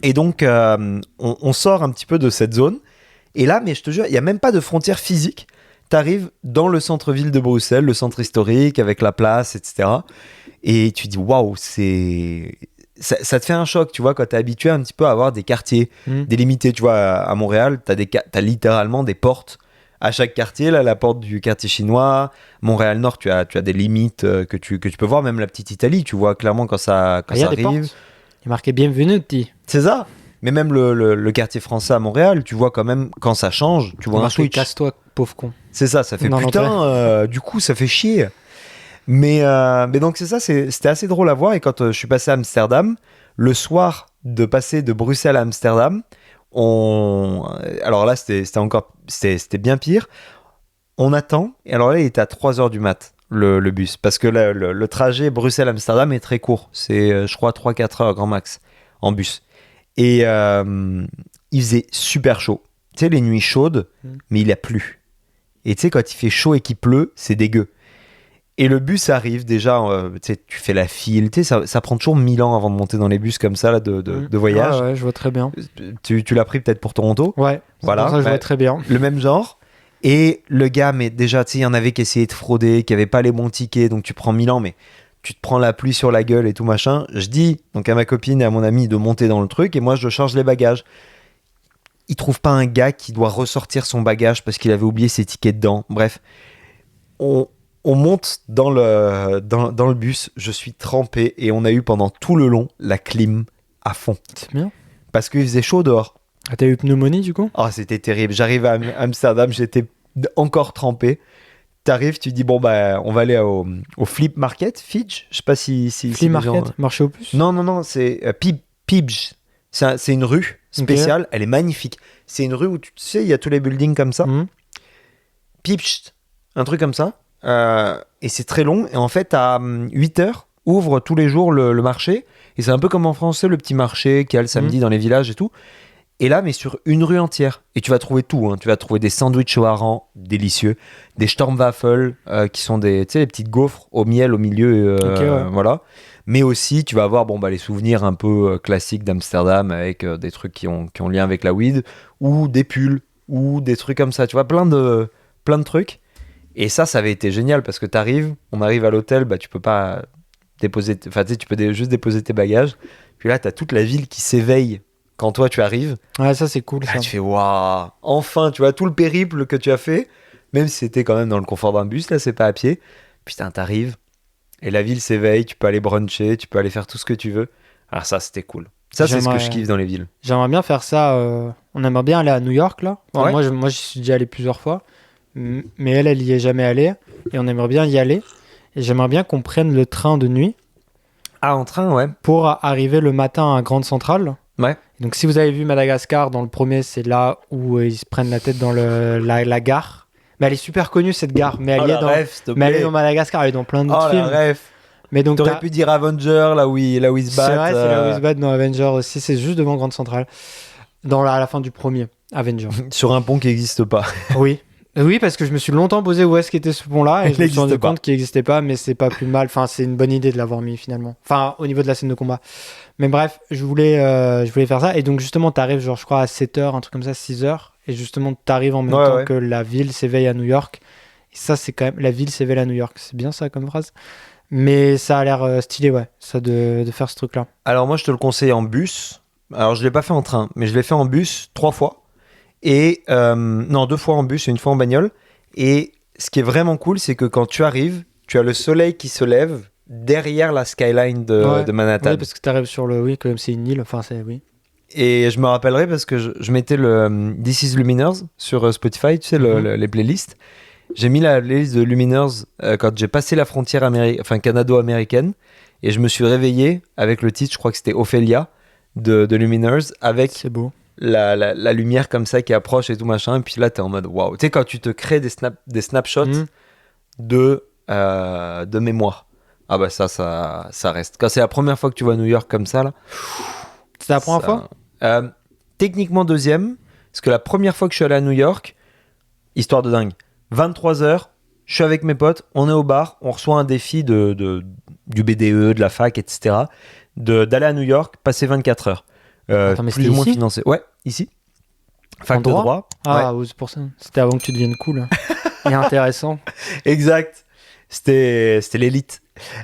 Et donc, on sort un petit peu de cette zone. Et là, mais je te jure, il n'y a même pas de frontière physique. Tu arrives dans le centre-ville de Bruxelles, le centre historique, avec la place, etc. Et tu dis, waouh, ça te fait un choc, tu vois, quand t'es habitué un petit peu à avoir des quartiers délimités. Tu vois, à Montréal, t'as littéralement des portes à chaque quartier. Là, la porte du quartier chinois. Montréal-Nord, tu as des limites que tu peux voir. Même la petite Italie, tu vois clairement quand ça Il y a des arrive. portes. Il est marqué Bienvenuti. C'est ça. Mais même le quartier français à Montréal, tu vois quand même, quand ça change, tu vois un Marqué switch. Casse-toi, pauvre con. C'est ça fait Dans putain, du coup, ça fait chier. Mais donc, c'est ça, c'était assez drôle à voir. Et quand je suis passé à Amsterdam, le soir de passer de Bruxelles à Amsterdam, alors là, c'était bien pire. On attend, et alors là, il était à 3h du mat, le bus. Parce que le trajet Bruxelles-Amsterdam est très court. C'est, je crois, 3-4 heures grand max en bus. Et il faisait super chaud. Tu sais, les nuits chaudes, mais il a plu. Et tu sais, quand il fait chaud et qu'il pleut, c'est dégueu. Et le bus arrive déjà, tu sais, tu fais la file. Tu sais, ça prend toujours 1000 ans avant de monter dans les bus comme ça, là, de voyage. Ouais, je vois très bien. Tu l'as pris peut-être pour Toronto. Ouais, Voilà, pour ça, je bah, vois très bien. le même genre. Et le gars, mais déjà, tu sais, il y en avait qui essayaient de frauder, qui n'avaient pas les bons tickets, donc tu prends 1000 ans, mais tu te prends la pluie sur la gueule et tout machin. Je dis donc à ma copine et à mon ami de monter dans le truc, et moi je charge les bagages. Il trouve pas un gars qui doit ressortir son bagage parce qu'il avait oublié ses tickets dedans. Bref, on monte dans le bus, je suis trempé, et on a eu pendant tout le long la clim à fond. C'est bien. Parce qu'il faisait chaud dehors. Ah, t'as eu pneumonie du coup ? Oh, c'était terrible. J'arrive à Amsterdam, j'étais encore trempé. T'arrives, tu dis, bon, bah, on va aller au Flip Market, Fidge. Je sais pas si Flea les Market, gens- marché aux puces ? Non, c'est Pibge. C'est une rue spéciale, elle est magnifique. C'est une rue où, tu sais, il y a tous les buildings comme ça. Mhm. Pibge, un truc comme ça. Et c'est très long. Et en fait, à 8h, ouvre tous les jours le marché. Et c'est un peu comme en français, le petit marché qu'il y a le samedi dans les villages et tout. Et là, mais sur une rue entière. Et tu vas trouver tout. Hein. Tu vas trouver des sandwichs au hareng, délicieux. Des Sturmwaffel, qui sont des, tu sais, les petites gaufres au miel au milieu. Ok, ouais. Voilà. Mais aussi, tu vas avoir les souvenirs un peu classiques d'Amsterdam avec des trucs qui ont lien avec la weed. Ou des pulls. Ou des trucs comme ça. Tu vois, plein de trucs. Et ça avait été génial parce que on arrive à l'hôtel, tu peux pas déposer, enfin tu sais, tu peux juste déposer tes bagages. Puis là, t'as toute la ville qui s'éveille quand toi tu arrives. Ouais, ça c'est cool Là, ça. tu fais waouh, enfin, tu vois, tout le périple que tu as fait, même si c'était quand même dans le confort d'un bus, là, c'est pas à pied. Putain, t'arrives et la ville s'éveille, tu peux aller bruncher, tu peux aller faire tout ce que tu veux. Alors ça, c'était cool. Ça, c'est ce que J'aimerais- je kiffe dans les villes. J'aimerais bien faire ça. On aimerait bien aller à New York là. Enfin, Ouais. moi, j'y suis déjà allé plusieurs fois. Mais elle y est jamais allée. Et on aimerait bien y aller. Et j'aimerais bien qu'on prenne le train de nuit Ah, en train, ouais. pour arriver le matin à Grande Centrale. Ouais. Donc si vous avez vu Madagascar, dans le premier, c'est là où ils se prennent la tête dans la gare. Mais elle est super connue cette gare. Mais elle, y est dans, mais elle est dans Madagascar, elle est dans plein d'autres Oh, films. la ref. Mais donc T'aurais pu dire Avenger, là où ils se c'est battent. vrai, c'est là où ils se battent dans Avenger aussi. C'est juste devant Grande Centrale. À la fin du premier, Avenger. sur un pont qui n'existe pas. Oui. Oui, parce que je me suis longtemps posé où est-ce qu'était ce pont-là et Il je me suis rendu n'existe pas. compte qu'il n'existait pas, mais c'est pas plus mal. Enfin, c'est une bonne idée de l'avoir mis finalement. Enfin, au niveau de la scène de combat. Mais bref, je voulais faire ça. Et donc, justement, t'arrives, genre, je crois, à 7h, un truc comme ça, 6h. Et justement, t'arrives en même Ouais, temps ouais. que la ville s'éveille à New York. Et Ça, c'est quand même... La ville s'éveille à New York. C'est bien ça comme phrase. Mais ça a l'air stylé, ouais, ça de faire ce truc-là. Alors moi, je te le conseille en bus. Alors, je l'ai pas fait en train, mais je l'ai fait en bus 3 fois. Et non, 2 fois en bus et 1 fois en bagnole. Et ce qui est vraiment cool, c'est que quand tu arrives, tu as le soleil qui se lève derrière la skyline de Manhattan. Oui, parce que tu arrives sur le... Oui, comme c'est une île, enfin, c'est... Oui. Et je me rappellerai parce que je mettais le This is Luminers sur Spotify, tu sais, les playlists. J'ai mis la playlist de Luminers quand j'ai passé la frontière canado-américaine. Et je me suis réveillé avec le titre, je crois que c'était Ophelia, de Luminers, avec C'est beau. la lumière comme ça qui approche et tout machin. Et puis là, t'es en mode waouh. Tu sais, quand tu te crées des snapshots de mémoire. Ah bah ça reste. Quand c'est la première fois que tu vois New York comme ça, là. C'est la première fois Techniquement deuxième, parce que la première fois que je suis allé à New York, histoire de dingue, 23h, je suis avec mes potes, on est au bar, on reçoit un défi du BDE, de la fac, etc. D'aller à New York, passer 24 heures. Attends, mais plus ou moins ici financé. Ouais, ici. Fac de droit. Ah, ouais. C'est pour ça. C'était avant que tu deviennes cool. Hein. Et intéressant. Exact. C'était l'élite.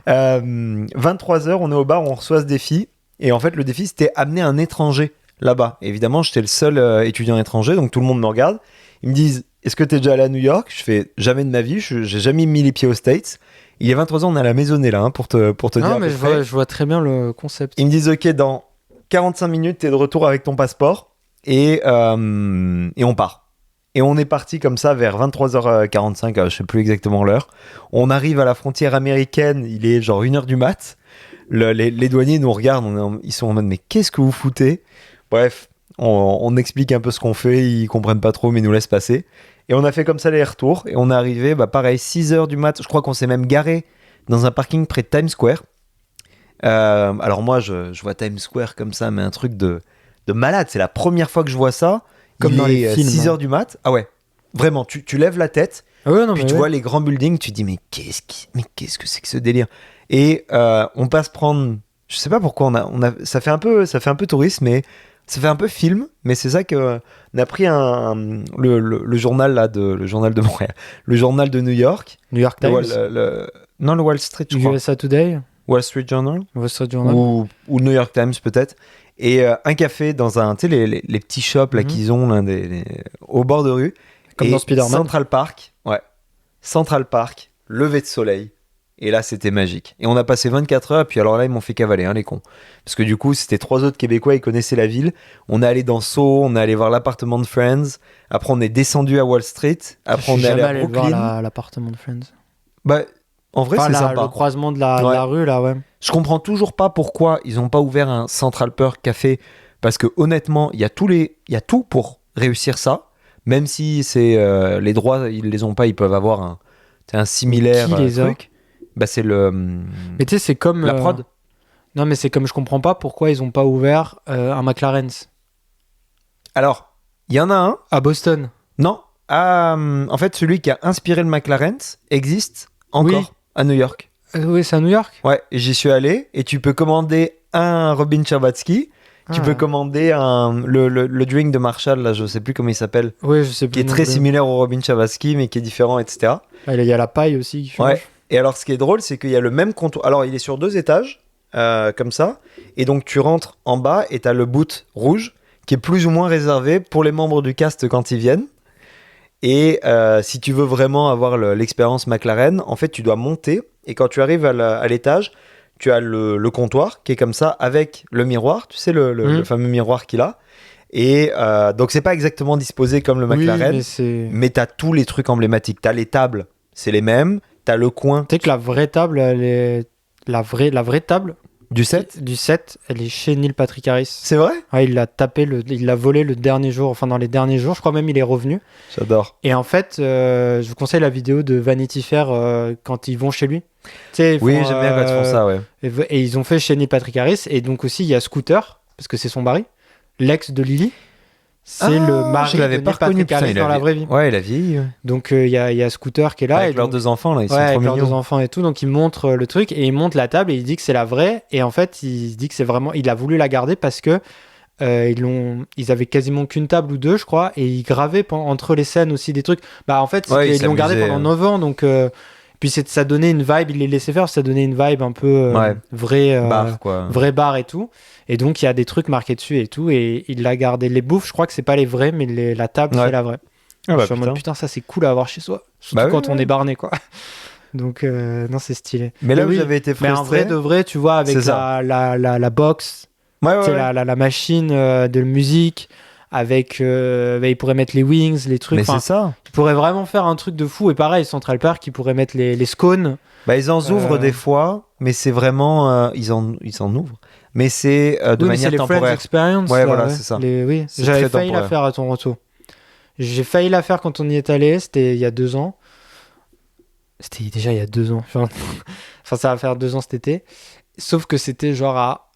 23h, on est au bar, on reçoit ce défi. Et en fait, le défi, c'était amener un étranger là-bas. Et évidemment, j'étais le seul étudiant étranger, donc tout le monde me regarde. Ils me disent, est-ce que t'es déjà allé à New York ? Je fais, jamais de ma vie, j'ai jamais mis les pieds aux States. Il est 23h, on est à la maisonnée là, pour te dire. Non, mais je vois très bien le concept. Ils me disent, ok, dans 45 minutes, t'es de retour avec ton passeport. Et on part. Et on est parti comme ça vers 23h45, je sais plus exactement l'heure. On arrive à la frontière américaine, il est genre 1h du mat'. Les douaniers nous regardent, ils sont en mode mais qu'est-ce que vous foutez ? Bref, on explique un peu ce qu'on fait, ils comprennent pas trop mais ils nous laissent passer. Et on a fait comme ça les retours et on est arrivé, pareil, 6h du mat', je crois qu'on s'est même garé dans un parking près de Times Square. Alors moi je vois Times Square comme ça, mais un truc de malade, c'est la première fois que je vois ça. Comme dans les films. 6h du mat', ah ouais, vraiment, tu lèves la tête, puis tu vois les grands buildings, tu te dis mais qu'est-ce que c'est que ce délire ? Et on passe prendre, je sais pas pourquoi ça fait un peu touriste, mais ça fait un peu film, mais c'est ça que on a pris le journal là le journal de Montréal, le journal de New York, New York Times, non le Wall Street, je crois. USA Today, Wall Street Journal, ou New York Times peut-être. Et un café dans un, tu sais les petits shops là qu'ils ont là, au bord de rue, comme dans Spider-Man. Central Park, lever de soleil. Et là, c'était magique. Et on a passé 24 heures, et puis alors là, ils m'ont fait cavaler, les cons. Parce que du coup, c'était 3 autres Québécois, ils connaissaient la ville. On est allé dans Soho, on est allé voir l'appartement de Friends. Après, on est descendu à Wall Street. Après, on est allé à Brooklyn. Voir l'appartement de Friends. En vrai, c'est sympa. Le croisement de la rue, là, ouais. Je comprends toujours pas pourquoi ils ont pas ouvert un Central Park Café. Parce que honnêtement, il y a tout pour réussir ça. Même si c'est les droits, ils les ont pas, ils peuvent avoir un similaire truc. C'est le. Mais tu sais, c'est comme. La prod. Non, mais c'est comme je comprends pas pourquoi ils ont pas ouvert un McLaren's. Alors, il y en a un. À Boston. Non. En fait, celui qui a inspiré le McLaren's existe encore à New York. Oui, c'est à New York. Ouais, j'y suis allé et tu peux commander un Robin Scherbatsky. Tu peux commander le drink de Marshall, là, je sais plus comment il s'appelle. Oui, je sais plus. Qui est très similaire au Robin Scherbatsky, mais qui est différent, etc. Il y a la paille aussi qui change. Ouais. Et alors, ce qui est drôle, c'est qu'il y a le même comptoir. Alors, il est sur 2 étages, comme ça. Et donc, tu rentres en bas et tu as le boot rouge qui est plus ou moins réservé pour les membres du cast quand ils viennent. Et si tu veux vraiment avoir l'expérience McLaren, en fait, tu dois monter. Et quand tu arrives à l'étage, tu as le comptoir qui est comme ça avec le miroir. Tu sais, le fameux miroir qu'il a. Et donc, c'est pas exactement disposé comme le McLaren. Mais tu as tous les trucs emblématiques. Tu as les tables, c'est les mêmes. T'as le coin. Tu sais que la vraie table, la vraie table du 7, elle est chez Neil Patrick Harris. C'est vrai ? Ouais, il l'a volé le dernier jour, enfin dans les derniers jours, je crois même il est revenu. J'adore. Et en fait, je vous conseille la vidéo de Vanity Fair quand ils vont chez lui. J'aime bien quand ils font ça, ouais. Et ils ont fait chez Neil Patrick Harris, et donc aussi il y a Scooter, parce que c'est son mari, l'ex de Lily. C'est le mari de Neil Patrick Harris dans la vraie vie. Ouais, il a vieilli. Donc il y a Scooter qui est là. Avec leurs 2 enfants, là, ils sont trop avec mignons. leurs 2 enfants et tout. Donc il montre le truc et il monte la table et il dit que c'est la vraie. Et en fait, il dit que c'est vraiment. Il a voulu la garder parce que Ils avaient quasiment qu'une table ou deux, je crois, et ils gravaient entre les scènes aussi des trucs. Bah, en fait, Ouais, ils l'ont gardé s'amusaient, pendant 9 ans, donc. Puis ça donnait une vibe, ils les laissaient faire, ça donnait une vibe un peu vrai bar, quoi. vrai bar et tout. Et donc, il y a des trucs marqués dessus et tout, et il l'a gardé. Les bouffes, je crois que c'est pas les vrais, mais la table, c'est la vraie. Ah bah, je suis en mode, putain, ça c'est cool à avoir chez soi. Surtout Bah quand oui, on oui. est barné, quoi. Donc, non, c'est stylé. Mais là Et où j'avais été mais frustré... en vrai, de vrai, tu vois, avec C'est ça. la box, Ouais, tu sais, ouais. la machine de musique, avec. Ils pourraient mettre les wings, les trucs. Mais Enfin, c'est ça. ils pourraient vraiment faire un truc de fou. Et pareil, Central Park, ils pourraient mettre les scones. Bah, ils en ouvrent des fois, mais c'est vraiment... ils en ouvrent. Mais c'est de Oui, mais manière c'est les Friends temporaire. Experience. Ouais, là, voilà, c'est ça. Oui, C'est j'avais très failli la temporaire. faire à Toronto. J'ai failli la faire quand on y est allé, c'était il y a 2 ans. C'était déjà il y a 2 ans. Enfin, ça va faire 2 ans cet été. Sauf que c'était genre à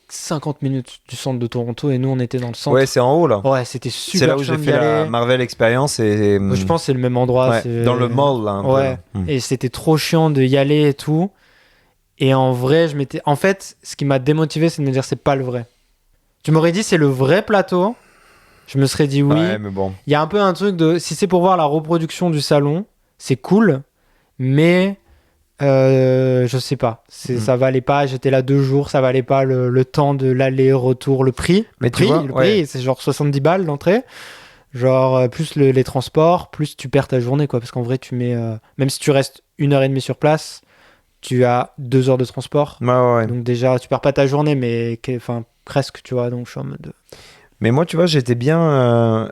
50 minutes du centre de Toronto et nous on était dans le centre. Ouais, c'est en haut, là. Ouais, c'était super C'est là où chiant j'ai d'y fait la aller. Marvel Experience et... Moi, je pense que c'est le même endroit. Ouais, c'est- dans le mall, là, un peu, Ouais. là. Et c'était trop chiant de y aller et tout. Et en vrai, En fait, ce qui m'a démotivé, c'est de me dire c'est pas le vrai. Tu m'aurais dit c'est le vrai plateau. Je me serais dit oui. Ouais, mais bon. Il y a un peu un truc de... Si c'est pour voir la reproduction du salon, c'est cool. Mais... je sais pas. Ça valait pas... J'étais là 2 jours. Ça valait pas le temps de l'aller-retour. Le prix. Mais tu vois, le ouais. prix, c'est genre 70 balles l'entrée. Genre, plus les transports, plus tu perds ta journée, quoi. Parce qu'en vrai, tu mets... même si tu restes 1h30 sur place, tu as 2 heures de transport. Ouais. Donc déjà, tu perds pas ta journée, mais... Enfin, presque, tu vois. Donc, je suis en mode... Mais moi, tu vois, j'étais bien...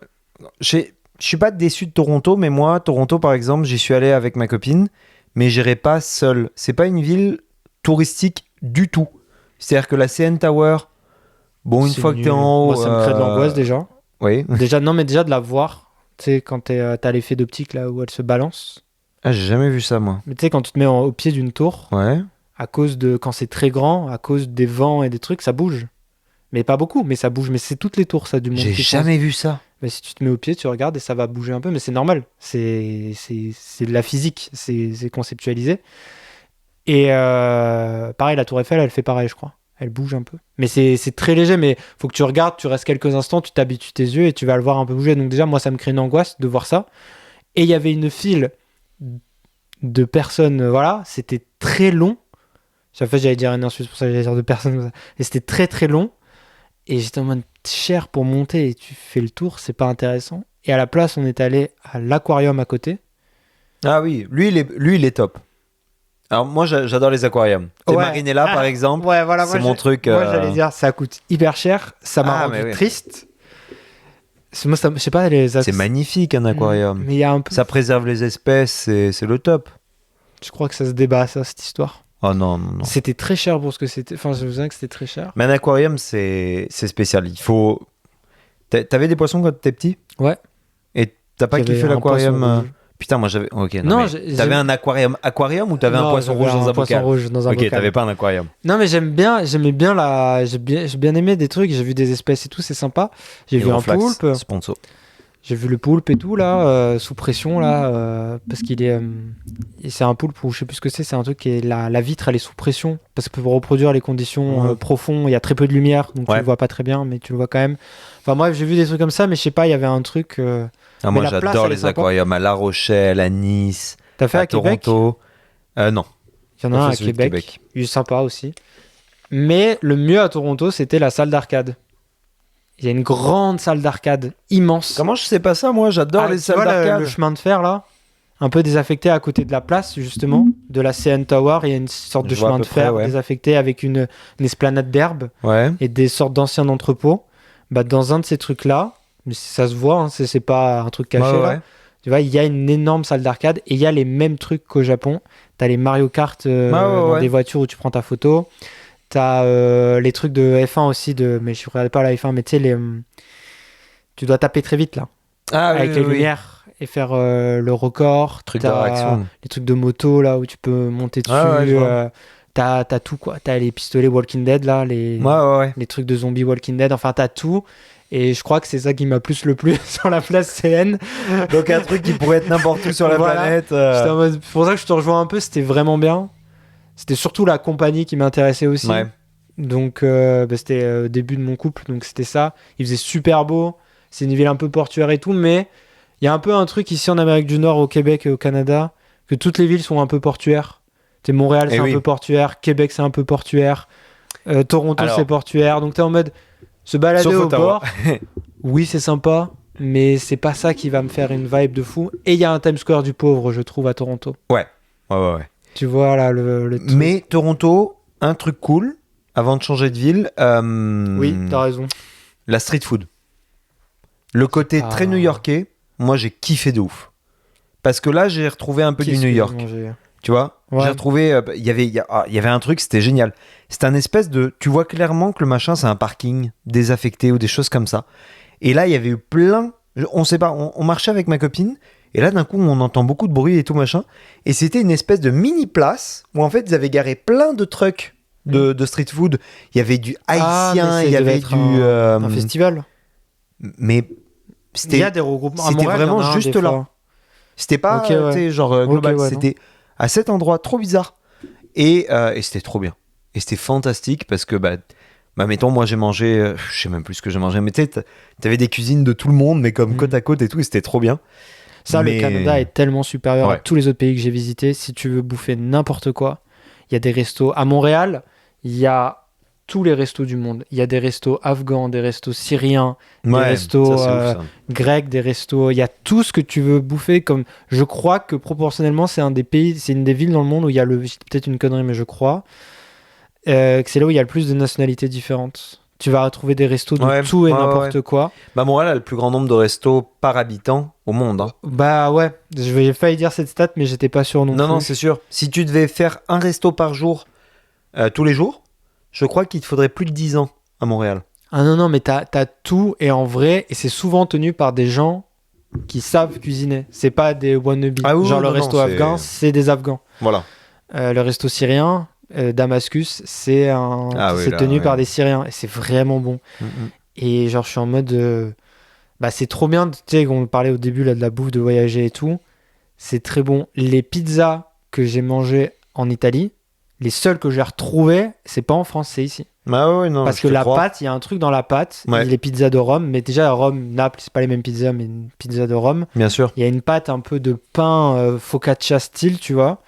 Je suis pas déçu de Toronto, mais moi, Toronto, par exemple, j'y suis allé avec ma copine, mais j'irai pas seul. C'est pas une ville touristique du tout. C'est-à-dire que la CN Tower, bon, une c'est fois que nul. t'es en haut... Moi, ça me crée de l'angoisse, déjà. Oui. Déjà de la voir, tu sais, quand t'as l'effet d'optique là où elle se balance. Ah, j'ai jamais vu ça, moi. Mais tu sais, quand tu te mets au pied d'une tour, Ouais. à cause de, quand c'est très grand, à cause des vents et des trucs, ça bouge. Mais pas beaucoup, mais ça bouge. Mais c'est toutes les tours, ça, du monde. J'ai jamais vu ça. Mais si tu te mets au pied, tu regardes et ça va bouger un peu, mais c'est normal. C'est de la physique, c'est conceptualisé. Et pareil, la tour Eiffel, elle fait pareil, je crois. Elle bouge un peu. Mais c'est très léger, mais faut que tu regardes, tu restes quelques instants, tu t'habitues tes yeux et tu vas le voir un peu bouger. Donc déjà, moi, ça me crée une angoisse de voir ça. Et il y avait une file de personnes, voilà, c'était très long. En fait, j'allais dire une insulte, pour ça j'allais dire de personnes comme ça. Et c'était très très long. Et j'étais en mode cher pour monter et tu fais le tour, c'est pas intéressant. Et à la place, on est allé à l'aquarium à côté. Ah oui, lui, il est top. Alors moi, j'adore les aquariums. C'est Ouais. Marinella, par exemple. Ouais, voilà, c'est mon truc. Moi, j'allais dire, ça coûte hyper cher. Ça m'a rendu mais oui. triste. Moi, je sais pas, C'est magnifique, un aquarium. Mais il y a un peu. Ça préserve les espèces, c'est le top. Je crois que ça se débat, ça, cette histoire. Oh non. C'était très cher pour ce que c'était. Enfin, je me souviens que c'était très cher. Mais un aquarium, c'est spécial. Il faut. T'avais des poissons quand t'étais petit? Ouais. Et t'as pas J'avais kiffé un l'aquarium poisson rouge. Putain, moi j'avais. Ok, Non, mais j'ai- t'avais un aquarium ou t'avais un Non, poisson j'avais rouge dans un poisson bocal? rouge dans un Ok, bocal. t'avais pas un aquarium. Non, mais j'aimais bien j'ai bien aimé des trucs. J'ai vu des espèces et tout, c'est sympa. J'ai vu un Hydroflax, poulpe. Sponsor. J'ai vu le poulpe et tout là, sous pression là, parce qu'il est, et c'est un poulpe ou je sais plus ce que c'est un truc qui est la vitre elle est sous pression parce que pour reproduire les conditions Ouais. profondes, il y a très peu de lumière donc Ouais. tu le vois pas très bien, mais tu le vois quand même. Enfin bref, j'ai vu des trucs comme ça, mais je sais pas, il y avait un truc. Ah, Mais moi la place, j'adore elle est les sympa. aquariums à La Rochelle, à Nice, T'as fait à à Québec? Toronto. Non. Il y en a un Pas à fait celui de Québec. Il est sympa aussi. Mais le mieux à Toronto, c'était la salle d'arcade. Il y a une grande salle d'arcade immense. Comment je sais pas ça, moi j'adore Ah, les tu salles vois d'arcade. le chemin de fer là, un peu désaffecté à côté de la place justement, de la CN Tower, il y a une sorte de Je vois à chemin de peu près, fer ouais. désaffecté avec une esplanade d'herbe Ouais. et des sortes d'anciens entrepôts. Bah, dans un de ces trucs là, mais ça se voit, hein, c'est pas un truc caché Ouais, là. ouais. Tu vois, il y a une énorme salle d'arcade et il y a les mêmes trucs qu'au Japon. T'as les Mario Kart dans ouais. des voitures où tu prends ta photo. T'as les trucs de F1 aussi, mais je regardais pas la F1, mais tu sais, tu dois taper très vite là, Ah oui, avec oui, les oui. lumières et faire le record. Truc de T'as réaction. les trucs de moto là où tu peux monter dessus. Ah ouais, je vois. T'as tout quoi. T'as les pistolets Walking Dead là, Ouais. les trucs de zombies Walking Dead. Enfin, t'as tout. Et je crois que c'est ça qui m'a plus le plus sur la place CN. Donc un truc qui pourrait être n'importe où sur la Voilà. planète. J'étais en mode- c'est pour ça que je te rejoins un peu, c'était vraiment bien. C'était surtout la compagnie qui m'intéressait aussi. Ouais. Donc, c'était au début de mon couple, donc c'était ça. Il faisait super beau. C'est une ville un peu portuaire et tout, mais il y a un peu un truc ici en Amérique du Nord, au Québec et au Canada, que toutes les villes sont un peu portuaires. Montréal, c'est un peu portuaire. Québec, c'est un peu portuaire. Toronto, c'est portuaire. Donc, t'es en mode se balader Sauf au Ottawa. bord. Oui, c'est sympa, mais c'est pas ça qui va me faire une vibe de fou. Et il y a un Times Square du pauvre, je trouve, à Toronto. Ouais. Tu vois, là, le truc. Mais Toronto, un truc cool, avant de changer de ville, Oui, t'as raison. la street food. Le côté très new-yorkais, moi j'ai kiffé de ouf. Parce que là, j'ai retrouvé un peu du New York. Tu vois, Ouais. j'ai retrouvé. Il y avait un truc, c'était génial. C'était un espèce de. Tu vois clairement que le machin, c'est un parking désaffecté ou des choses comme ça. Et là, il y avait eu plein. On sait pas, on marchait avec ma copine. Et là, d'un coup, on entend beaucoup de bruit et tout machin. Et c'était une espèce de mini place où en fait, ils avaient garé plein de trucks de street food. Il y avait du haïtien, il y avait du. Un festival. Mais Il c'était. y a des regroupements. À C'était Montréal, il y en vraiment a un, juste des là. fois. C'était pas Ok, ouais. tu sais, genre global, Ok, ouais, c'était à cet endroit trop bizarre. Et c'était trop bien. Et c'était fantastique parce que, mettons, moi j'ai mangé, je sais même plus ce que j'ai mangé, mais tu sais, t'avais des cuisines de tout le monde, mais comme côte à côte et tout, et c'était trop bien. Ça, Mais- le Canada est tellement supérieur à Ouais. tous les autres pays que j'ai visités. Si tu veux bouffer n'importe quoi, il y a des restos. À Montréal, il y a tous les restos du monde. Il y a des restos afghans, des restos syriens, des restos ça, c'est ouf, ça. grecs, des restos. Il y a tout ce que tu veux bouffer. Comme je crois que proportionnellement, c'est un des pays, c'est une des villes dans le monde où il y a peut-être une connerie, mais je crois que c'est là où il y a le plus de nationalités différentes. Tu vas retrouver des restos de Ouais, tout et ouais, n'importe quoi. Montréal a le plus grand nombre de restos par habitant au monde. Hein. Bah ouais, j'ai failli dire cette stat, mais j'étais pas sûr non plus. Non, c'est sûr. Si tu devais faire un resto par jour, tous les jours, je crois qu'il te faudrait plus de 10 ans à Montréal. Ah non, mais t'as tout et en vrai, et c'est souvent tenu par des gens qui savent cuisiner. C'est pas des wannabes. Ah oui, Genre le non, resto c'est- afghan, c'est des Afghans. Voilà. Le resto syrien, Damascus, c'est oui, là, tenu ouais. par des Syriens. Et c'est vraiment bon. Et genre, je suis en mode... c'est trop bien. Tu sais, on parlait au début là, de la bouffe, de voyager et tout. C'est très bon. Les pizzas que j'ai mangées en Italie, les seules que j'ai retrouvées, c'est pas en France, c'est ici. Bah ouais, non, Parce je que te la crois. pâte, il y a un truc dans la pâte. Ouais. Les pizzas de Rome, mais déjà à Rome, Naples, c'est pas les mêmes pizzas, mais une pizza de Rome. Bien sûr. Il y a une pâte un peu de pain focaccia style, tu vois.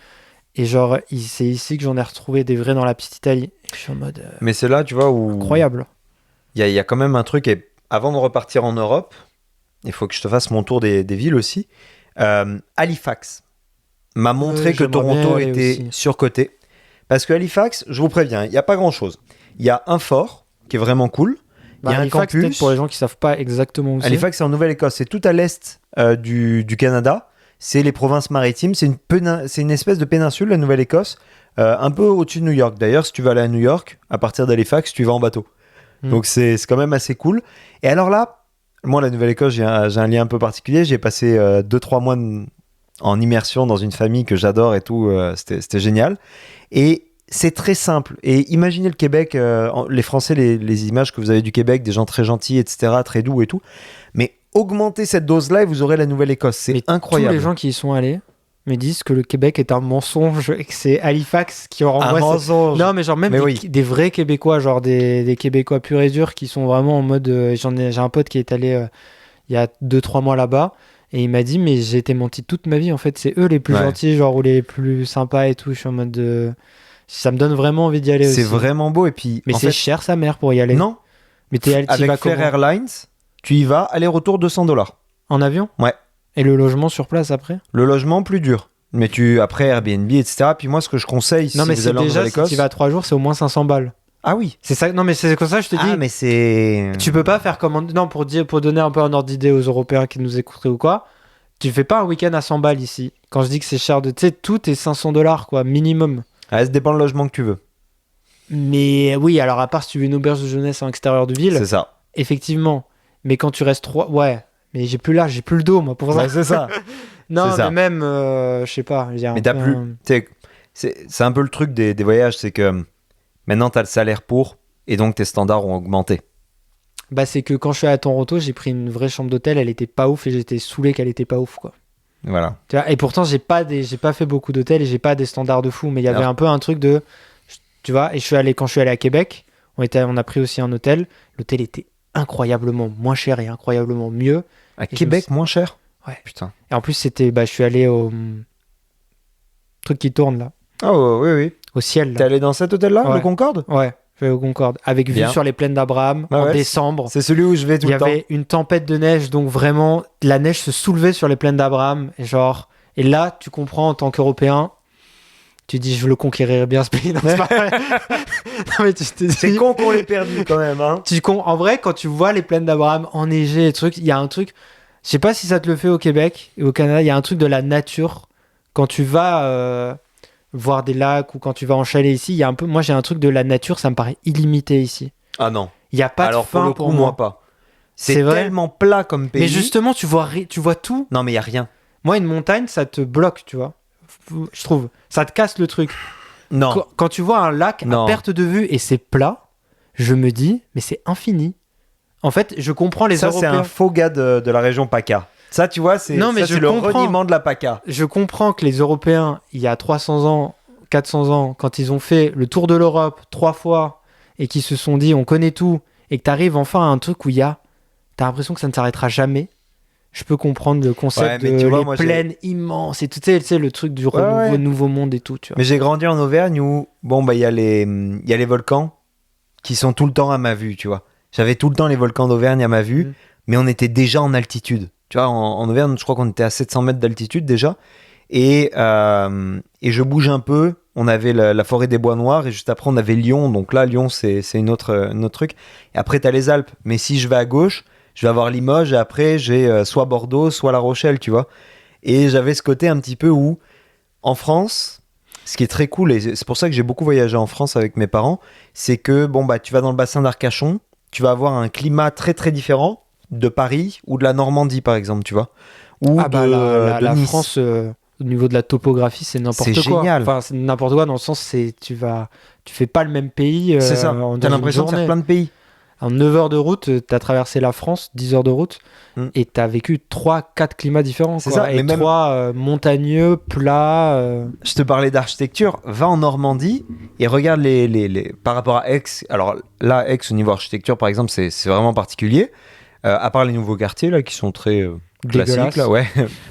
Et genre, c'est ici que j'en ai retrouvé des vrais dans la petite Italie. Et je suis en mode Mais c'est là, tu vois, où incroyable. il y a quand même un truc. Et avant de repartir en Europe, il faut que je te fasse mon tour des villes aussi. Halifax m'a montré que j'aimerais bien Toronto aller était aussi. surcoté. Parce que Halifax, je vous préviens, il n'y a pas grand-chose. Il y a un fort qui est vraiment cool. Il y a un Halifax, peut-être campus. pour les gens qui savent pas exactement où c'est. Halifax, c'est en Nouvelle-Écosse. C'est tout à l'est du Canada. C'est les provinces maritimes. C'est une espèce de péninsule, la Nouvelle-Écosse, un peu au-dessus de New York. D'ailleurs, si tu vas aller à New York, à partir d'Halifax, tu vas en bateau. Donc c'est quand même assez cool. Et alors là, moi, la Nouvelle-Écosse, j'ai un lien un peu particulier. J'ai passé 2-3 mois en immersion dans une famille que j'adore et tout. C'était génial. Et c'est très simple. Et imaginez le Québec, les Français, les images que vous avez du Québec, des gens très gentils, etc., très doux et tout. Mais augmentez cette dose-là et vous aurez la Nouvelle-Écosse. C'est Mais incroyable. Tous les gens qui y sont allés me disent que le Québec est un mensonge et que c'est Halifax qui en Un renvoie. mensonge. Non, mais genre même Mais des, oui. des vrais Québécois, genre des Québécois purs et durs qui sont vraiment en mode. J'ai un pote qui est allé il y a 2-3 mois là-bas et il m'a dit mais j'ai été menti toute ma vie en fait. C'est eux les plus Ouais. gentils, genre ou les plus sympas et tout. Je suis en mode. Ça me donne vraiment envie d'y aller aussi. C'est vraiment beau. Et puis, Mais en c'est fait, cher sa mère pour y aller. non. Mais t'y vas Avec Flair comment Airlines, tu y vas, aller-retour $200. En avion? Ouais. Et le logement sur place après? Le logement, plus dur. Mais après Airbnb, etc. Puis moi, ce que je conseille, Non, si mais vous c'est allez en déjà, si Nouvelle-Écosse... tu vas 3 jours, c'est au moins 500 balles. Ah oui. C'est ça. Non, mais c'est comme ça, je te dis. Ah, mais c'est... Tu peux pas faire comme. Non, pour donner un peu un ordre d'idée aux Européens qui nous écouteraient ou quoi, tu fais pas un week-end à 100 balles ici. Quand je dis que c'est cher tu sais, tout est $500, quoi, minimum. Ah, ça dépend le logement que tu veux. Mais oui, alors à part si tu veux une auberge de jeunesse en extérieur de ville, C'est ça. effectivement. Mais quand tu restes 3. Ouais. Mais j'ai plus l'âge, j'ai plus le dos, moi, pour ça. Ouais, c'est ça. Non, c'est ça. mais même, je sais pas. il y a Mais un t'as peu plus... un- tu sais, c'est un peu le truc des voyages, c'est que maintenant, t'as le salaire pour, et donc tes standards ont augmenté. Bah, c'est que quand je suis à Toronto, j'ai pris une vraie chambre d'hôtel, elle était pas ouf et j'étais saoulé qu'elle était pas ouf, quoi. Voilà. Tu vois, et pourtant, j'ai pas fait beaucoup d'hôtels et j'ai pas des standards de fou, mais il y avait Alors- un peu un truc de. Tu vois, et quand je suis allé à Québec, On a pris aussi un hôtel. L'hôtel était incroyablement moins cher et incroyablement mieux. À Et Québec, moins cher. Ouais. Putain. Et en plus, je suis allé au truc qui tourne là, Oh, oui, oui. au ciel. T'es Là. allé dans cet hôtel-là, Ouais. le Concorde? Ouais, je vais au Concorde. Avec vue Bien. sur les plaines d'Abraham Ah en ouais, décembre. C'est celui où je vais tout Il y le temps. avait une tempête de neige, donc vraiment, la neige se soulevait sur les plaines d'Abraham. Et là, tu comprends en tant qu'Européen, tu dis, je le conquérirai bien ce pays. Non, c'est pas vrai. Non, mais tu te C'est dis- con qu'on l'ait perdu quand même, hein. En vrai, quand tu vois les plaines d'Abraham enneigées et trucs, il y a un truc. Je sais pas si ça te le fait au Québec et au Canada, il y a un truc de la nature. Quand tu vas voir des lacs ou quand tu vas en chalet ici, il y a un peu. Moi, j'ai un truc de la nature, ça me paraît illimité ici. Ah non. Il y a pas Alors de fin pour le coup, moi pas. C'est C'est vrai. tellement plat comme pays. Mais justement, tu vois tout. Non, mais il y a rien. Moi, une montagne, ça te bloque, tu vois. Je trouve. Ça te casse le truc. Non. Quand tu vois un lac Non. à perte de vue et c'est plat, je me dis, mais c'est infini. En fait, je comprends les Ça, c'est Européens. un faux gars de la région PACA. Ça, tu vois, c'est Non, mais ça, je c'est le comprends. reniement de la PACA. Je comprends que les Européens, il y a 300 ans, 400 ans, quand ils ont fait le tour de l'Europe 3 fois et qu'ils se sont dit, on connaît tout, et que tu arrives enfin à un truc où t'as l'impression que ça ne s'arrêtera jamais. Je peux comprendre le concept Ouais, mais de tu vois, les moi, plaines immenses et tout, tu sais, le truc du ouais. nouveau monde et tout, tu vois. Mais j'ai grandi en Auvergne où, bon, bah, il y a les volcans qui sont tout le temps à ma vue, tu vois. J'avais tout le temps les volcans d'Auvergne à ma vue, mais on était déjà en altitude. Tu vois, en Auvergne, je crois qu'on était à 700 mètres d'altitude déjà. Et je bouge un peu. On avait la forêt des Bois Noirs et juste après, on avait Lyon. Donc là, Lyon, c'est une autre truc. Et après, tu as les Alpes. Mais si je vais à gauche, je vais avoir Limoges et après, j'ai soit Bordeaux, soit La Rochelle, tu vois. Et j'avais ce côté un petit peu où, en France, ce qui est très cool, et c'est pour ça que j'ai beaucoup voyagé en France avec mes parents, c'est que, bon, bah, tu vas dans le bassin d'Arcachon, tu vas avoir un climat très très différent de Paris ou de la Normandie, par exemple, tu vois. Ou Ah bah de la Nice. France, au niveau de la topographie, c'est n'importe C'est quoi. génial. Enfin, c'est n'importe quoi dans le sens, tu fais pas le même pays. C'est ça. T'as T'as l'impression de faire plein de pays. En 9 heures de route, t'as traversé la France, 10 heures de route, et t'as vécu 3-4 climats différents. C'est quoi. ça, Et mais même- 3 montagneux, plats. Je te parlais d'architecture, va en Normandie et regarde par rapport à Aix. Alors là, Aix, au niveau architecture, par exemple, c'est vraiment particulier. À part les nouveaux quartiers, là, qui sont très classiques, Dégueulasse. là, ouais.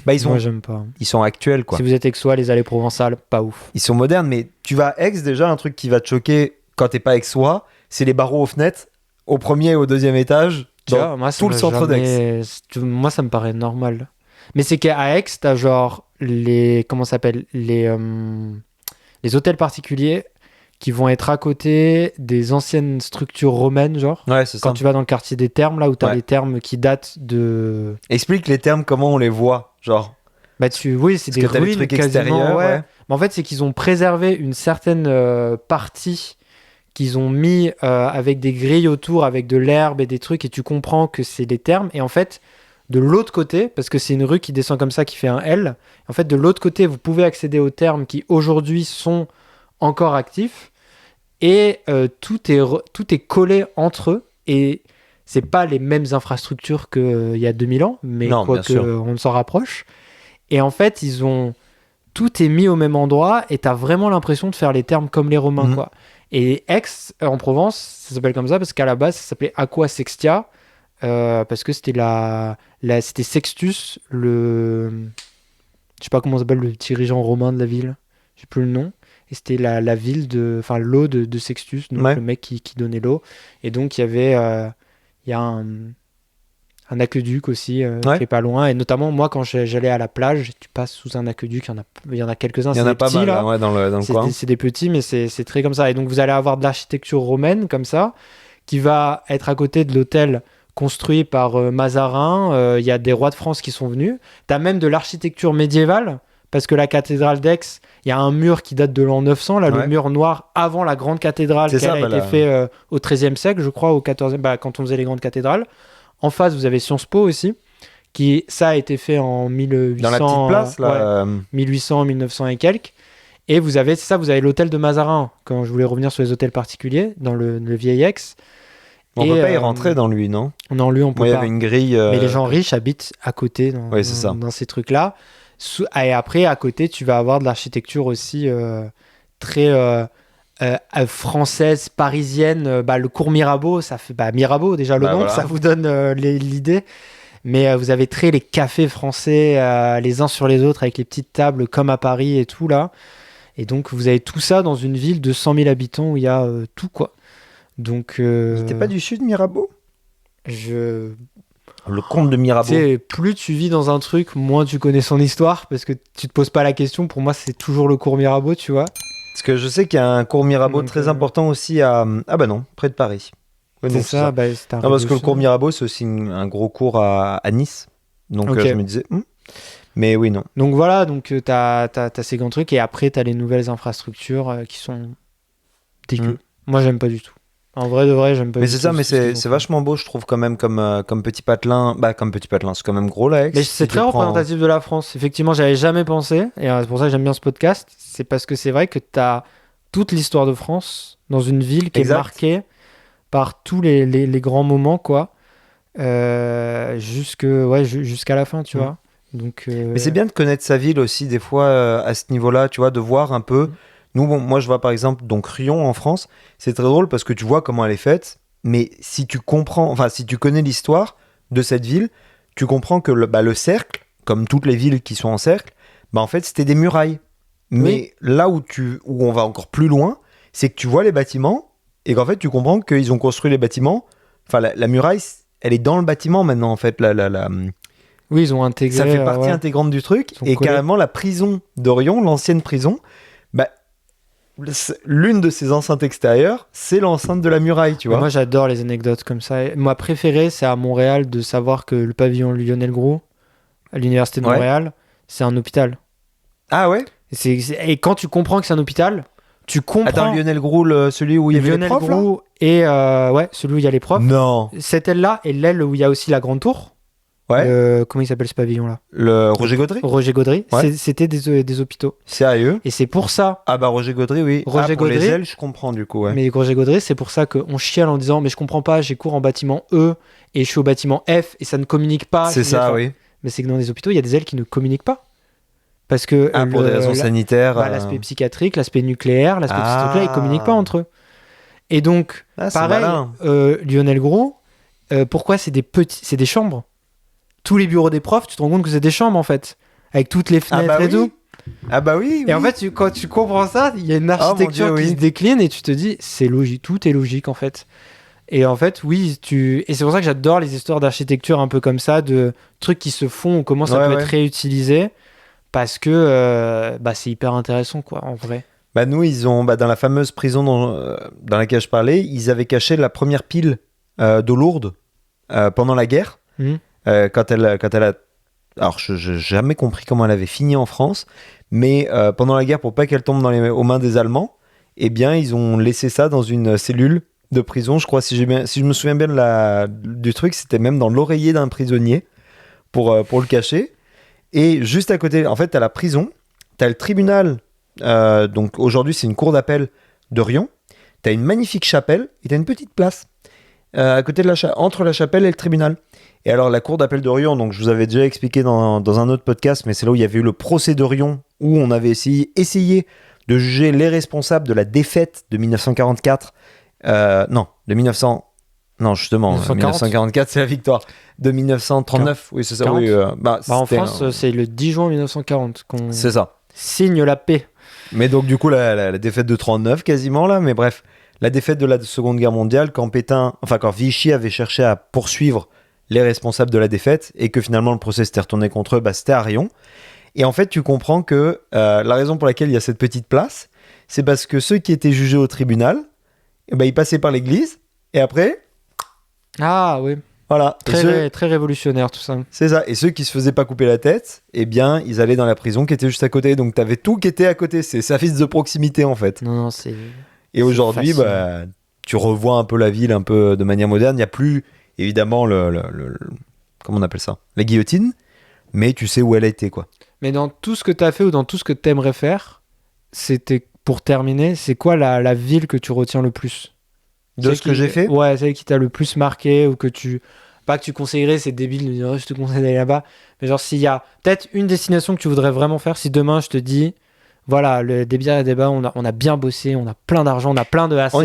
Bah, Moi, j'aime pas. ils sont actuels, quoi. Si vous êtes aixois, les allées provençales, pas ouf. Ils sont modernes, mais tu vas à Aix, déjà, un truc qui va te choquer quand t'es pas aixois, c'est les barreaux aux fenêtres, au premier et au deuxième étage, Tu dans vois, moi, ça tout le m'a centre d'Aix. Moi, ça me paraît normal. Mais c'est qu'à Aix, t'as genre comment ça s'appelle les hôtels particuliers qui vont être à côté des anciennes structures romaines, genre. Ouais, c'est ça. Quand tu vas dans le quartier des Thermes, là où t'as Ouais. les Thermes qui datent de. Explique les termes, comment on les voit, genre. Oui, c'est Parce des que t'as les ruines trucs quasiment. extérieurs, ouais. Mais en fait, c'est qu'ils ont préservé une certaine partie qu'ils ont mis avec des grilles autour, avec de l'herbe et des trucs, et tu comprends que c'est des Thermes. Et en fait, de l'autre côté, parce que c'est une rue qui descend comme ça, qui fait un L, en fait, de l'autre côté, vous pouvez accéder aux Thermes qui aujourd'hui sont encore actifs, et tout est collé entre eux, et c'est pas les mêmes infrastructures qu'il y a 2000 ans, mais Non, bien quoique sûr. on s'en rapproche. Et en fait, tout est mis au même endroit, et t'as vraiment l'impression de faire les Thermes comme les Romains, Mhm. quoi. Et Aix, en Provence, ça s'appelle comme ça parce qu'à la base, ça s'appelait Aqua Sextia, parce que c'était c'était Sextus, je sais pas comment s'appelle le dirigeant romain de la ville, j'ai plus le nom, et c'était la ville enfin l'eau de Sextus, donc Ouais. le mec qui donnait l'eau, et donc il y a un aqueduc aussi Ouais. qui est pas loin, et notamment moi quand j'allais à la plage, tu passes sous un aqueduc, il y en a quelques-uns, Il y en c'est a des pas petits, mal, là. là, ouais, dans le coin. C'est des petits, mais c'est très comme ça. Et donc, vous allez avoir de l'architecture romaine, comme ça, qui va être à côté de l'hôtel construit par Mazarin. Il y a des rois de France qui sont venus. Tu as même de l'architecture médiévale, parce que la cathédrale d'Aix, il y a un mur qui date de l'an 900, là, Ouais. le mur noir avant la grande cathédrale, C'est qui ça, a bah, été là. fait au XIIIe siècle, je crois, au XIVe, quand on faisait les grandes cathédrales. En face, vous avez Sciences Po aussi, ça a été fait en 1800. Dans la petite place, ouais. là. 1800, 1900 et quelques. Et vous avez l'hôtel de Mazarin, quand je voulais revenir sur les hôtels particuliers, dans le vieil Aix. On Et, peut pas y rentrer dans lui, non? Non, lui, on peut Moi, il y pas. avait une grille. Mais les gens riches habitent à côté, Ouais, c'est ça. dans ces trucs-là. Et après, à côté, tu vas avoir de l'architecture aussi très française, parisienne, le cours Mirabeau, ça fait Mirabeau déjà le nom, voilà. ça vous donne l'idée. Mais vous avez très les cafés français les uns sur les autres avec les petites tables comme à Paris et tout là. Et donc vous avez tout ça dans une ville de 100 000 habitants où il y a tout quoi. Donc T'es pas du sud, Mirabeau? le comte de Mirabeau. Tu sais, plus tu vis dans un truc, moins tu connais son histoire parce que tu te poses pas la question. Pour moi, c'est toujours le cours Mirabeau, tu vois. Parce que je sais qu'il y a un cours Mirabeau Donc, très important aussi à... Ah bah non, près de Paris. Ouais, C'est donc ça, c'est un Non, parce que le cours révolutionnaire. Mirabeau, c'est aussi un gros cours à Nice. Donc Ok. je me disais... Mais oui, non. Donc voilà, t'as ces grands trucs et après t'as les nouvelles infrastructures qui sont dégueu. Moi, j'aime pas du tout. En vrai de vrai, j'aime pas Mais du c'est tout ça, mais ce qu'ils ont c'est fait. vachement beau, je trouve, quand même, comme Petit Patelin. Bah, comme Petit Patelin, c'est quand même gros, là, Aix. Mais Si c'est tu très prends- représentatif de la France. Effectivement, j'avais jamais pensé, et c'est pour ça que j'aime bien ce podcast. C'est parce que c'est vrai que t'as toute l'histoire de France dans une ville qui Exact. est marquée par tous les grands moments, quoi. Jusqu'à la fin, tu vois. Donc, Mais c'est bien de connaître sa ville aussi, des fois, à ce niveau-là, tu vois, de voir un peu. Nous, moi, je vois par exemple, donc Rion en France, c'est très drôle parce que tu vois comment elle est faite, mais si tu comprends, enfin, si tu connais l'histoire de cette ville, tu comprends que le cercle, comme toutes les villes qui sont en cercle, en fait, c'était des murailles. Mais là où on va encore plus loin, c'est que tu vois les bâtiments et qu'en fait, tu comprends qu'ils ont construit les bâtiments. Enfin, la muraille, elle est dans le bâtiment maintenant, en fait. oui, ils ont intégré. Ça fait partie ouais. intégrante du truc. Ils sont Et collés. carrément, la prison d'Orion, l'ancienne prison, l'une de ses enceintes extérieures, c'est l'enceinte de la muraille, tu vois. Moi, j'adore les anecdotes comme ça. Et ma préférée, c'est à Montréal de savoir que le pavillon Lionel Gros, à l'université de Ouais. Montréal, c'est un hôpital. Ah ouais. Et quand tu comprends que c'est un hôpital, tu comprends. Attends, Lionel Gros, celui où il y avait les Lionel profs, là Gros et celui où il y a les profs. Non. Cette aile-là et l'aile où il y a aussi la grande tour. Ouais. Comment il s'appelle ce pavillon-là? Le Roger Gaudry. Roger Gaudry. Ouais. C'était des hôpitaux. Sérieux. Et c'est pour ça. Ah bah Roger Gaudry, oui. Roger pour les Gaudry. ailes, je comprends du coup, ouais. Mais Roger Gaudry, c'est pour ça qu'on chiale en disant mais je comprends pas, j'ai cours en bâtiment E et je suis au bâtiment F et ça ne communique pas. C'est ça, oui. Mais c'est que dans les hôpitaux, il y a des ailes qui ne communiquent pas. Parce que Pour des raisons sanitaires. l'aspect psychiatrique, l'aspect nucléaire, l'aspect de ces Ah. trucs-là, ils communiquent pas entre eux. Et donc, Ah, c'est pareil, malin. Lionel Gros, pourquoi c'est des chambres? Tous les bureaux des profs, tu te rends compte que c'est des chambres en fait, avec toutes les Ah fenêtres bah et tout. Ah bah oui. Et en fait, quand tu comprends ça, il y a une architecture Dieu, qui oui. se décline et tu te dis, c'est logique, tout est logique en fait. Et en fait, oui, et c'est pour ça que j'adore les histoires d'architecture un peu comme ça, de trucs qui se font, comment ça Ouais, peut ouais. être réutilisé, parce que c'est hyper intéressant quoi, en vrai. Bah nous, ils ont, dans la fameuse prison dans laquelle je parlais, ils avaient caché la première pile d'eau lourde pendant la guerre. Mhm. Quand elle a... Alors, je n'ai jamais compris comment elle avait fini en France, mais pendant la guerre, pour pas qu'elle tombe aux mains des Allemands, eh bien, ils ont laissé ça dans une cellule de prison. Je crois, si je me souviens bien du truc, c'était même dans l'oreiller d'un prisonnier pour le cacher. Et juste à côté, en fait, tu as la prison, tu as le tribunal. Donc aujourd'hui, c'est une cour d'appel de Rion. Tu as une magnifique chapelle et tu as une petite place à côté de entre la chapelle et le tribunal. Et alors, la cour d'appel de Rion, donc je vous avais déjà expliqué dans un autre podcast, mais c'est là où il y avait eu le procès de Rion, où on avait essayé de juger les responsables de la défaite de 1944. Non, de 1900. Non, justement, 1944, c'est la victoire. De 1939, oui, c'est ça. 40. Oui, En c'était France, c'est le 10 juin 1940 qu'on c'est ça. signe la paix. Mais donc, du coup, la défaite de 39, quasiment, là. Mais bref, la défaite de la Seconde Guerre mondiale, quand Vichy avait cherché à poursuivre les responsables de la défaite et que finalement le procès s'était retourné contre eux, c'était à Rion. Et en fait, tu comprends que la raison pour laquelle il y a cette petite place, c'est parce que ceux qui étaient jugés au tribunal, ils passaient par l'église et après, Ah oui, voilà. très révolutionnaire tout ça. C'est ça. Et ceux qui se faisaient pas couper la tête, eh bien, ils allaient dans la prison qui était juste à côté. Donc, t'avais tout qui était à côté. C'est service de proximité, en fait. Non, c'est... Et aujourd'hui, fascinant. tu revois un peu la ville un peu de manière moderne. Il n'y a plus, évidemment, comment on appelle ça? La guillotine. Mais tu sais où elle a été, quoi. Mais dans tout ce que tu as fait ou dans tout ce que tu aimerais faire, c'était, pour terminer, c'est quoi la ville que tu retiens le plus? De ce que j'ai fait? Ouais, celle qui t'a le plus marqué ou que tu... Pas que tu conseillerais, c'est débile de dire oh, je te conseille d'aller là-bas. Mais genre, s'il y a peut-être une destination que tu voudrais vraiment faire, si demain je te dis voilà, des bières et des bas, on a bien bossé, on a plein d'argent, on a plein de assets.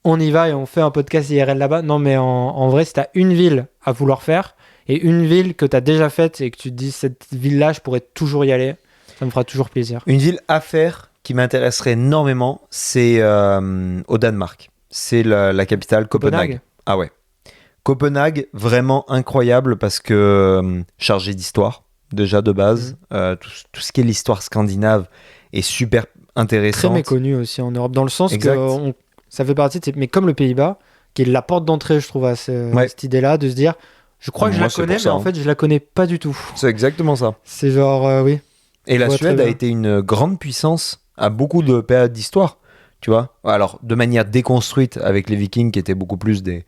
On y va et on fait un podcast IRL là-bas. Non, mais en vrai, si t'as une ville à vouloir faire et une ville que t'as déjà faite et que tu te dis cette ville-là, je pourrais toujours y aller, ça me fera toujours plaisir. Une ville à faire qui m'intéresserait énormément, c'est au Danemark. C'est la capitale, Copenhague. Ah ouais. Copenhague, vraiment incroyable parce que chargé d'histoire, déjà de base. Tout ce qui est l'histoire scandinave est super intéressant. Très méconnu aussi en Europe, dans le sens Exact. que ça fait partie de mais comme le Pays-Bas, qui est la porte d'entrée, je trouve, à cette idée-là, de se dire, je crois que je Moi, la c'est connais, pour ça, mais en fait, je la connais pas du tout. C'est exactement ça. C'est genre, oui. Et la Ouais, Suède très a bien. été une grande puissance à beaucoup de périodes d'histoire, tu vois. Alors, de manière déconstruite avec les Vikings qui étaient beaucoup plus des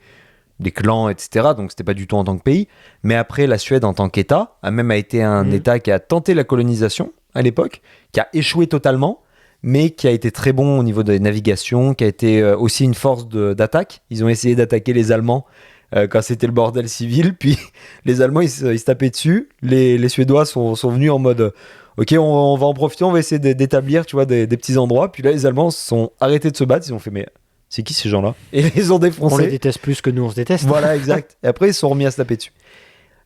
clans, etc. Donc, c'était pas du tout en tant que pays. Mais après, la Suède en tant qu'État a même été un État qui a tenté la colonisation à l'époque, qui a échoué totalement, mais qui a été très bon au niveau des navigations, qui a été aussi une force d'attaque. Ils ont essayé d'attaquer les Allemands quand c'était le bordel civil, puis les Allemands ils se tapaient dessus. Les Suédois sont venus en mode ok, on va en profiter, on va essayer d'établir, tu vois, des petits endroits. Puis là, les Allemands se sont arrêtés de se battre, ils ont fait mais c'est qui ces gens-là? Et ils les ont défoncés. On les déteste plus que nous, on se déteste. Voilà, exact. Et après, ils se sont remis à se taper dessus.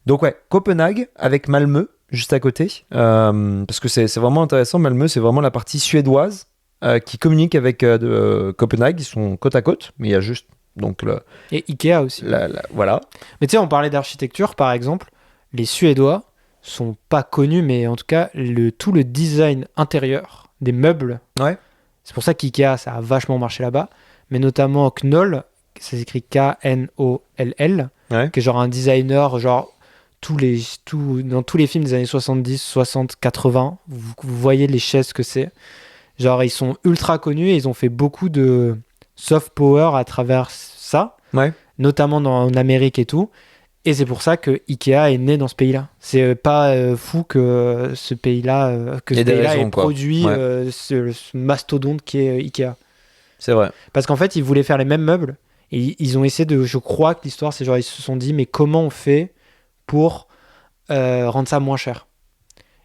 Donc ouais, Copenhague avec Malmö juste à côté, parce que c'est vraiment intéressant. Malmö, c'est vraiment la partie suédoise qui communique avec Copenhague. Ils sont côte à côte, mais il y a juste donc Et Ikea aussi. voilà. Mais tu sais, on parlait d'architecture, par exemple. Les Suédois sont pas connus, mais en tout cas, tout le design intérieur des meubles. Ouais. C'est pour ça qu'Ikea, ça a vachement marché là-bas. Mais notamment Knoll, ça s'écrit Knoll, Ouais. qui est genre un designer, genre dans tous les films des années 70, 60, 80, vous voyez les chaises que c'est. Genre, ils sont ultra connus et ils ont fait beaucoup de soft power à travers ça, Ouais. notamment en Amérique et tout. Et c'est pour ça que Ikea est né dans ce pays-là. C'est pas fou que ce pays-là, ait quoi. produit Ouais. ce mastodonte qui est Ikea. C'est vrai. Parce qu'en fait, ils voulaient faire les mêmes meubles. Et ils ont essayé de... Je crois que l'histoire, c'est genre, ils se sont dit, mais comment on fait pour rendre ça moins cher?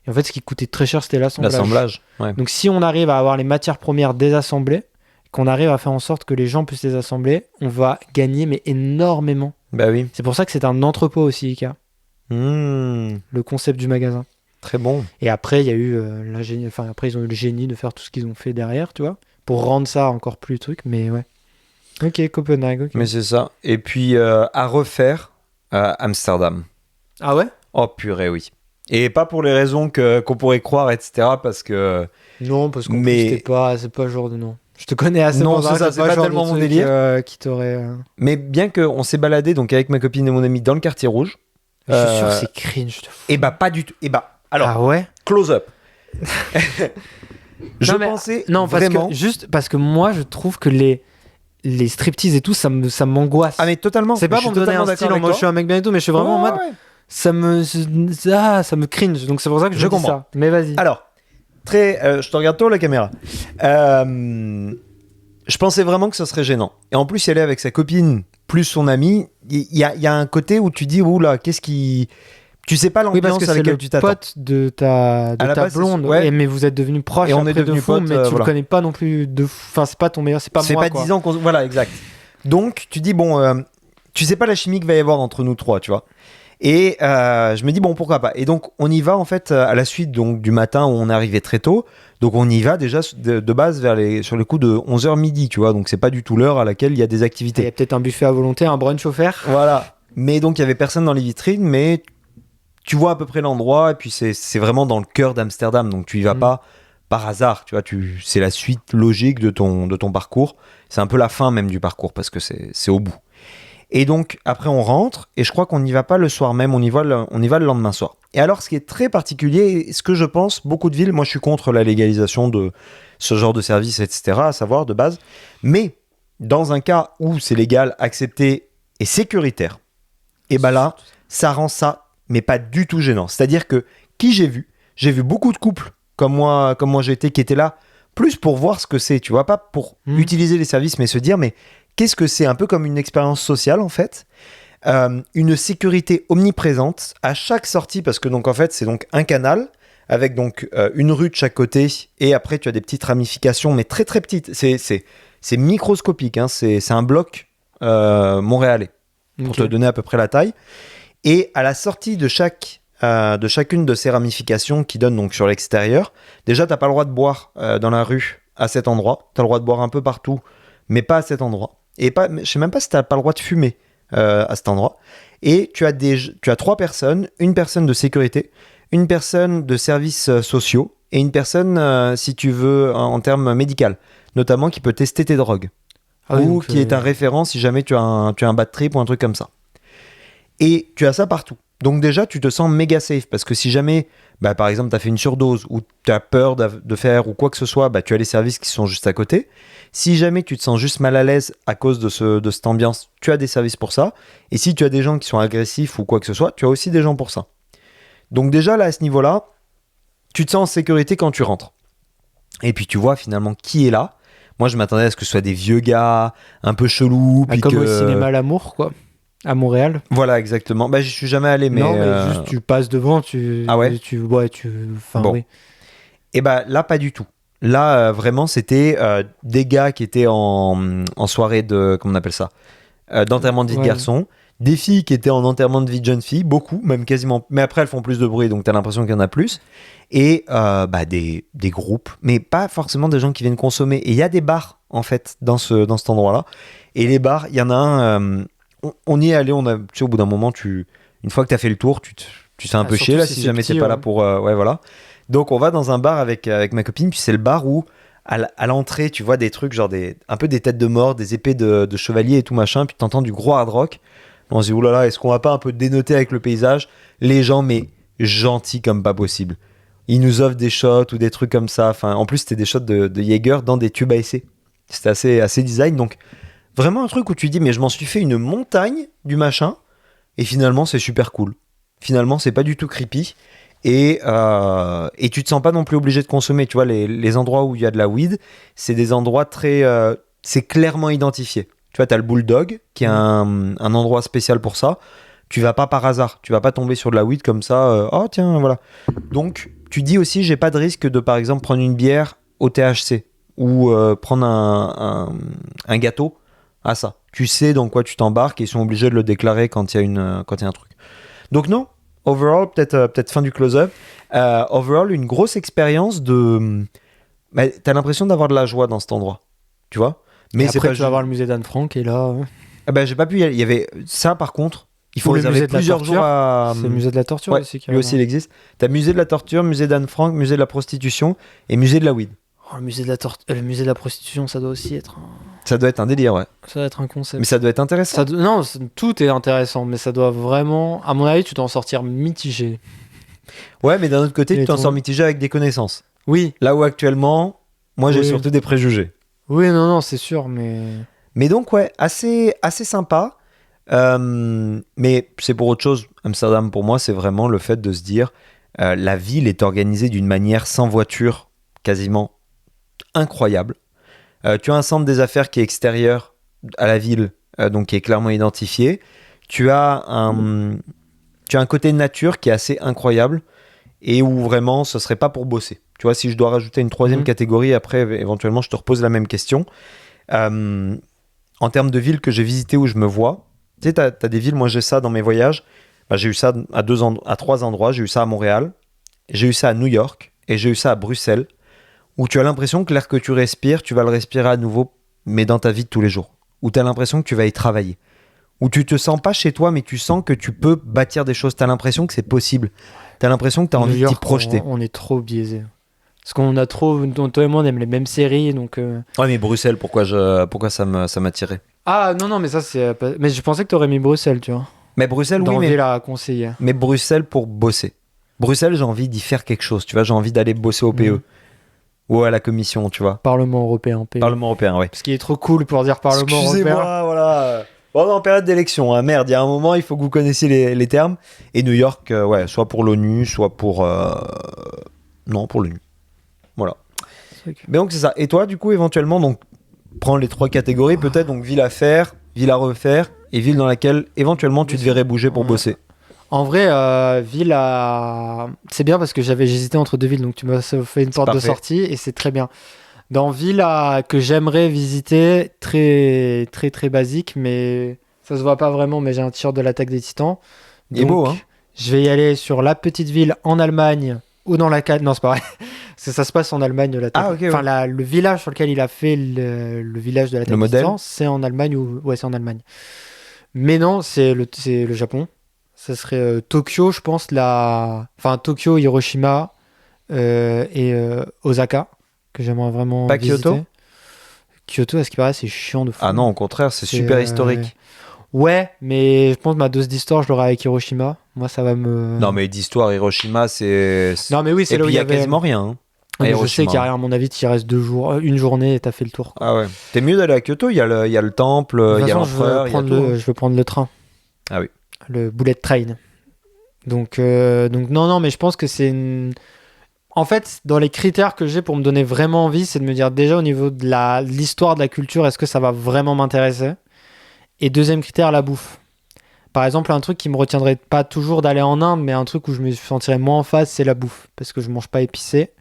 Et en fait, ce qui coûtait très cher, c'était L'assemblage. Ouais. Donc, si on arrive à avoir les matières premières désassemblées, qu'on arrive à faire en sorte que les gens puissent les assembler, on va gagner, mais énormément. Bah oui. C'est pour ça que c'est un entrepôt aussi, Ikea. Mmh, Le concept du magasin. très bon. Et après, il y a eu après, ils ont eu le génie de faire tout ce qu'ils ont fait derrière, tu vois, pour rendre ça encore plus truc. Mais ouais. Ok, Copenhague. Ok. Mais c'est ça. Et puis à refaire Amsterdam. Ah ouais? Oh purée, oui. Et pas pour les raisons qu'on pourrait croire, etc. Parce que Non, parce qu'en Mais- plus, c'est pas le genre de nom. Je te connais assez Non, pour c'est savoir ça, que c'est le pas genre tellement de mon truc, délire. qui t'aurait. Mais bien qu'on s'est baladé donc avec ma copine et mon ami dans le quartier rouge. Je suis sûr que c'est cringe de fou. Et bah pas du tout. Et bah alors Ah ouais? close up. Je Non, mais- pensais Non, parce vraiment. que, juste parce que moi, je trouve que les striptease et tout, ça m'angoisse. Ah mais totalement. C'est pas Je pour suis me donner totalement un style d'accord en mode avec je suis un mec bien et tout, mais je suis toi. vraiment en mode Ouais, ouais. ça me cringe. Donc c'est pour ça que je Je dis comprends. ça. Mais vas-y. Alors je te regarde toi la caméra. Je pensais vraiment que ça serait gênant. Et en plus, y aller avec sa copine plus son ami, il y a un côté où tu dis oula, qu'est-ce qui. Tu sais pas Oui, parce l'ambiance que à c'est laquelle le tu t'attends. pote de ta la base, c'est- blonde. ouais. Mais vous êtes devenus proches Et on après est de devenus fou, potes, mais tu voilà. le connais pas non plus de fou. Enfin, c'est pas ton meilleur, c'est pas C'est moi. pas quoi. 10 ans qu'on. Voilà, exact. Donc, tu dis, bon, tu sais pas la chimie qu'il va y avoir entre nous trois, tu vois. Et je me dis, bon, pourquoi pas. Et donc, on y va, en fait, à la suite donc, du matin où on est arrivé très tôt. Donc, on y va déjà de base sur le coup de 11h midi, tu vois. Donc, c'est pas du tout l'heure à laquelle il y a des Il y activités. a peut-être un buffet à volonté, un brunch offert. Voilà. Mais donc, il y avait personne dans les vitrines, mais tu vois à peu près l'endroit. Et puis, c'est vraiment dans le cœur d'Amsterdam. Donc, tu y vas pas par hasard, tu vois. C'est la suite logique de ton parcours. C'est un peu la fin même du parcours parce que c'est au bout. Et donc, après, on rentre, et je crois qu'on n'y va pas le soir même, on y va le lendemain soir. Et alors, ce qui est très particulier, et ce que je pense, beaucoup de villes, moi je suis contre la légalisation de ce genre de service, etc., à savoir de base, mais dans un cas où c'est légal, accepté et sécuritaire, et ben là, ça rend ça, mais pas du tout gênant. C'est-à-dire que, j'ai vu beaucoup de couples, comme moi j'ai été, qui étaient là, plus pour voir ce que c'est, tu vois, pas pour utiliser les services, mais se dire, mais qu'est-ce que c'est? Un peu comme une expérience sociale, en fait. Une sécurité omniprésente à chaque sortie, parce que donc en fait, c'est donc un canal avec donc une rue de chaque côté, et après tu as des petites ramifications, mais très très petites. C'est microscopique, hein. C'est un bloc montréalais, pour Ok. te donner à peu près la taille. Et à la sortie de chacune de ces ramifications qui donnent donc sur l'extérieur, déjà t'as pas le droit de boire dans la rue à cet endroit. T'as le droit de boire un peu partout, mais pas à cet endroit. Et pas, je sais même pas si t'as pas le droit de fumer à cet endroit. Et tu as 3 personnes, une personne de sécurité, une personne de services sociaux et une personne, si tu veux, en termes médical, notamment qui peut tester tes drogues. Ah oui, Ou donc, qui est un référent si jamais tu as un bad trip ou un truc comme ça. Et tu as ça partout. Donc déjà, tu te sens méga safe parce que si jamais, par exemple, tu as fait une surdose ou tu as peur de faire ou quoi que ce soit, tu as les services qui sont juste à côté. Si jamais tu te sens juste mal à l'aise à cause de cette ambiance, tu as des services pour ça. Et si tu as des gens qui sont agressifs ou quoi que ce soit, tu as aussi des gens pour ça. Donc déjà, là, à ce niveau-là, tu te sens en sécurité quand tu rentres. Et puis tu vois finalement qui est là. Moi, je m'attendais à ce que ce soit des vieux gars, un peu chelous. Puis comme que... au cinéma L'Amour, quoi. À Montréal. Voilà, exactement. Je suis jamais allé, mais... Non, mais juste tu passes devant, Ah ouais Enfin, Bon. oui. Et là, pas du tout. Là, vraiment, c'était des gars qui étaient en soirée de... Comment on appelle ça d'enterrement de vie de Ouais. garçon. Des filles qui étaient en enterrement de vie de jeune fille. Beaucoup, même quasiment. Mais après, elles font plus de bruit, donc t'as l'impression qu'il y en a plus. Et des groupes, mais pas forcément des gens qui viennent consommer. Et il y a des bars, en fait, dans cet endroit-là. Et les bars, il y en a un... on y est allé, tu sais, au bout d'un moment, une fois que t'as fait le tour, tu sais un peu surtout chier, là, si si c'est jamais petit, t'es pas ouais. là pour... ouais, voilà. Donc, on va dans un bar avec ma copine, puis c'est le bar où, à l'entrée, tu vois des trucs, genre un peu des têtes de mort, des épées de chevalier et tout machin, puis t'entends du gros hard rock. On se dit, oulala, est-ce qu'on va pas un peu dénoter avec le paysage? Les gens, mais gentils comme pas possible. Ils nous offrent des shots ou des trucs comme ça. Enfin, en plus, c'était des shots de Jaeger dans des tubes à essai. C'était assez design. Donc, vraiment un truc où tu dis, mais je m'en suis fait une montagne du machin. Et finalement, c'est super cool. Finalement, c'est pas du tout creepy. Et tu te sens pas non plus obligé de consommer. Tu vois, les endroits où il y a de la weed, c'est des endroits très... c'est clairement identifié. Tu vois, t'as le Bulldog, qui est un endroit spécial pour ça. Tu vas pas par hasard. Tu vas pas tomber sur de la weed comme ça. Oh, tiens, voilà. Donc, tu dis aussi, j'ai pas de risque de, par exemple, prendre une bière au THC ou prendre un gâteau à ça. Tu sais dans quoi tu t'embarques et ils sont obligés de le déclarer quand il y a un truc. Donc non, overall, peut-être fin du close-up. Overall, une grosse expérience de... t'as l'impression d'avoir de la joie dans cet endroit. Tu vois? Mais c'est après, pas tu vas voir le musée d'Anne Frank et là, j'ai pas pu y aller. Il y avait ça, par contre. Il faut Ou le réserver musée de la plusieurs torture. jours à... c'est le musée de la torture Ouais, aussi. lui aussi, il existe. T'as musée de la torture, musée d'Anne Frank, musée de la prostitution et musée de la weed. Le musée de la prostitution, ça doit aussi être Ça doit être un délire, ouais. ça doit être un concept. Mais ça doit être intéressant. Non, tout est intéressant, mais ça doit vraiment, à mon avis, tu dois en sortir mitigé. Ouais, mais d'un autre côté, Et tu t'en ton- sors mitigé avec des connaissances. Oui, Là où actuellement, moi, j'ai Oui. surtout des préjugés. oui, non, c'est sûr, mais Mais donc, ouais, assez sympa. Mais c'est pour autre chose. Amsterdam, pour moi, c'est vraiment le fait de se dire la ville est organisée d'une manière sans voiture quasiment incroyable. Tu as un centre des affaires qui est extérieur à la ville, donc qui est clairement identifié. Tu as un côté nature qui est assez incroyable et où vraiment ce serait pas pour bosser. Tu vois, si je dois rajouter une troisième catégorie, après éventuellement je te repose la même question. En termes de villes que j'ai visitées où je me vois, tu sais, t'as des villes, moi j'ai ça dans mes voyages. J'ai eu ça à 3 endroits. J'ai eu ça à Montréal, j'ai eu ça à New York et j'ai eu ça à Bruxelles, où tu as l'impression que l'air que tu respires, tu vas le respirer à nouveau, mais dans ta vie de tous les jours. Où tu as l'impression que tu vas y travailler. Où tu te sens pas chez toi, mais tu sens que tu peux bâtir des choses. Tu as l'impression que c'est possible. Tu as l'impression que tu as New envie de t'y York, projeter. on est trop biaisé. Parce qu'on a trop, toi et moi, on aime les mêmes séries, donc. Ouais, mais Bruxelles, pourquoi ça m'attirait? Ah non, mais ça c'est. Mais je pensais que t'aurais mis Bruxelles, tu vois. Mais Bruxelles, Dans oui, ville à conseiller. mais Bruxelles pour bosser. Bruxelles, j'ai envie d'y faire quelque chose. Tu vois, j'ai envie d'aller bosser au PE. Ou à la commission, tu vois. Parlement européen, pays. Parlement européen, oui. Ce qui est trop cool pour dire Parlement européen. Excusez-moi, voilà. Bon, on est en période d'élection, hein. Merde, il y a un moment, il faut que vous connaissiez les termes. Et New York, ouais, soit pour l'ONU, soit pour... Non, pour l'ONU. Voilà. Mais donc, c'est ça. Et toi, du coup, éventuellement, donc, prends les 3 catégories, peut-être, donc ville à faire, ville à refaire, et ville dans laquelle, éventuellement, tu te verrais bouger pour Ouais. bosser. En vrai, ville à... C'est bien parce que j'hésitais entre deux villes, donc tu m'as fait une porte de parfait. sortie et c'est très bien. Dans ville que j'aimerais visiter, très très très basique, mais ça se voit pas vraiment, mais j'ai un t-shirt de l'Attaque des Titans. Il est beau, hein. Je vais y aller sur la petite ville en Allemagne ou dans la... Non, c'est pas vrai. Parce que ça se passe en Allemagne, l'Attaque. Ah, ok, ouais. Enfin, le village sur lequel il a fait le village de l'Attaque Le des modèle. Titans, c'est en Allemagne ou... Ouais, c'est en Allemagne. Mais non, c'est le Japon. Ça serait Tokyo, je pense, enfin Tokyo, Hiroshima et Osaka, que j'aimerais vraiment Pas visiter. Kyoto. Kyoto, à ce qui paraît, c'est chiant de fou. Ah non, au contraire, c'est super historique. Ouais, mais je pense que ma dose d'histoire, je l'aurai avec Hiroshima. Moi, ça va me... Non, mais d'histoire, Hiroshima, c'est... Non, mais oui, c'est Et là où puis, il il y y a avait... quasiment rien. Hein, à Mais je sais Hiroshima. qu'il y a rien, à mon avis, tu y restes 2 jours, une journée et t'as fait le tour, quoi. Ah ouais. T'es mieux d'aller à Kyoto, il y a le temple, De il toute y a façon, je l'empereur, veux il y a prendre tout. je veux prendre le train. Ah oui. Le bullet train. Donc non, mais je pense que c'est En fait, dans les critères que j'ai pour me donner vraiment envie, c'est de me dire déjà au niveau de l'histoire de la culture, est-ce que ça va vraiment m'intéresser? Et deuxième critère, la bouffe. Par exemple, un truc qui me retiendrait pas toujours d'aller en Inde, mais un truc où je me sentirais moins en phase, c'est la bouffe. Parce que je mange pas épicé.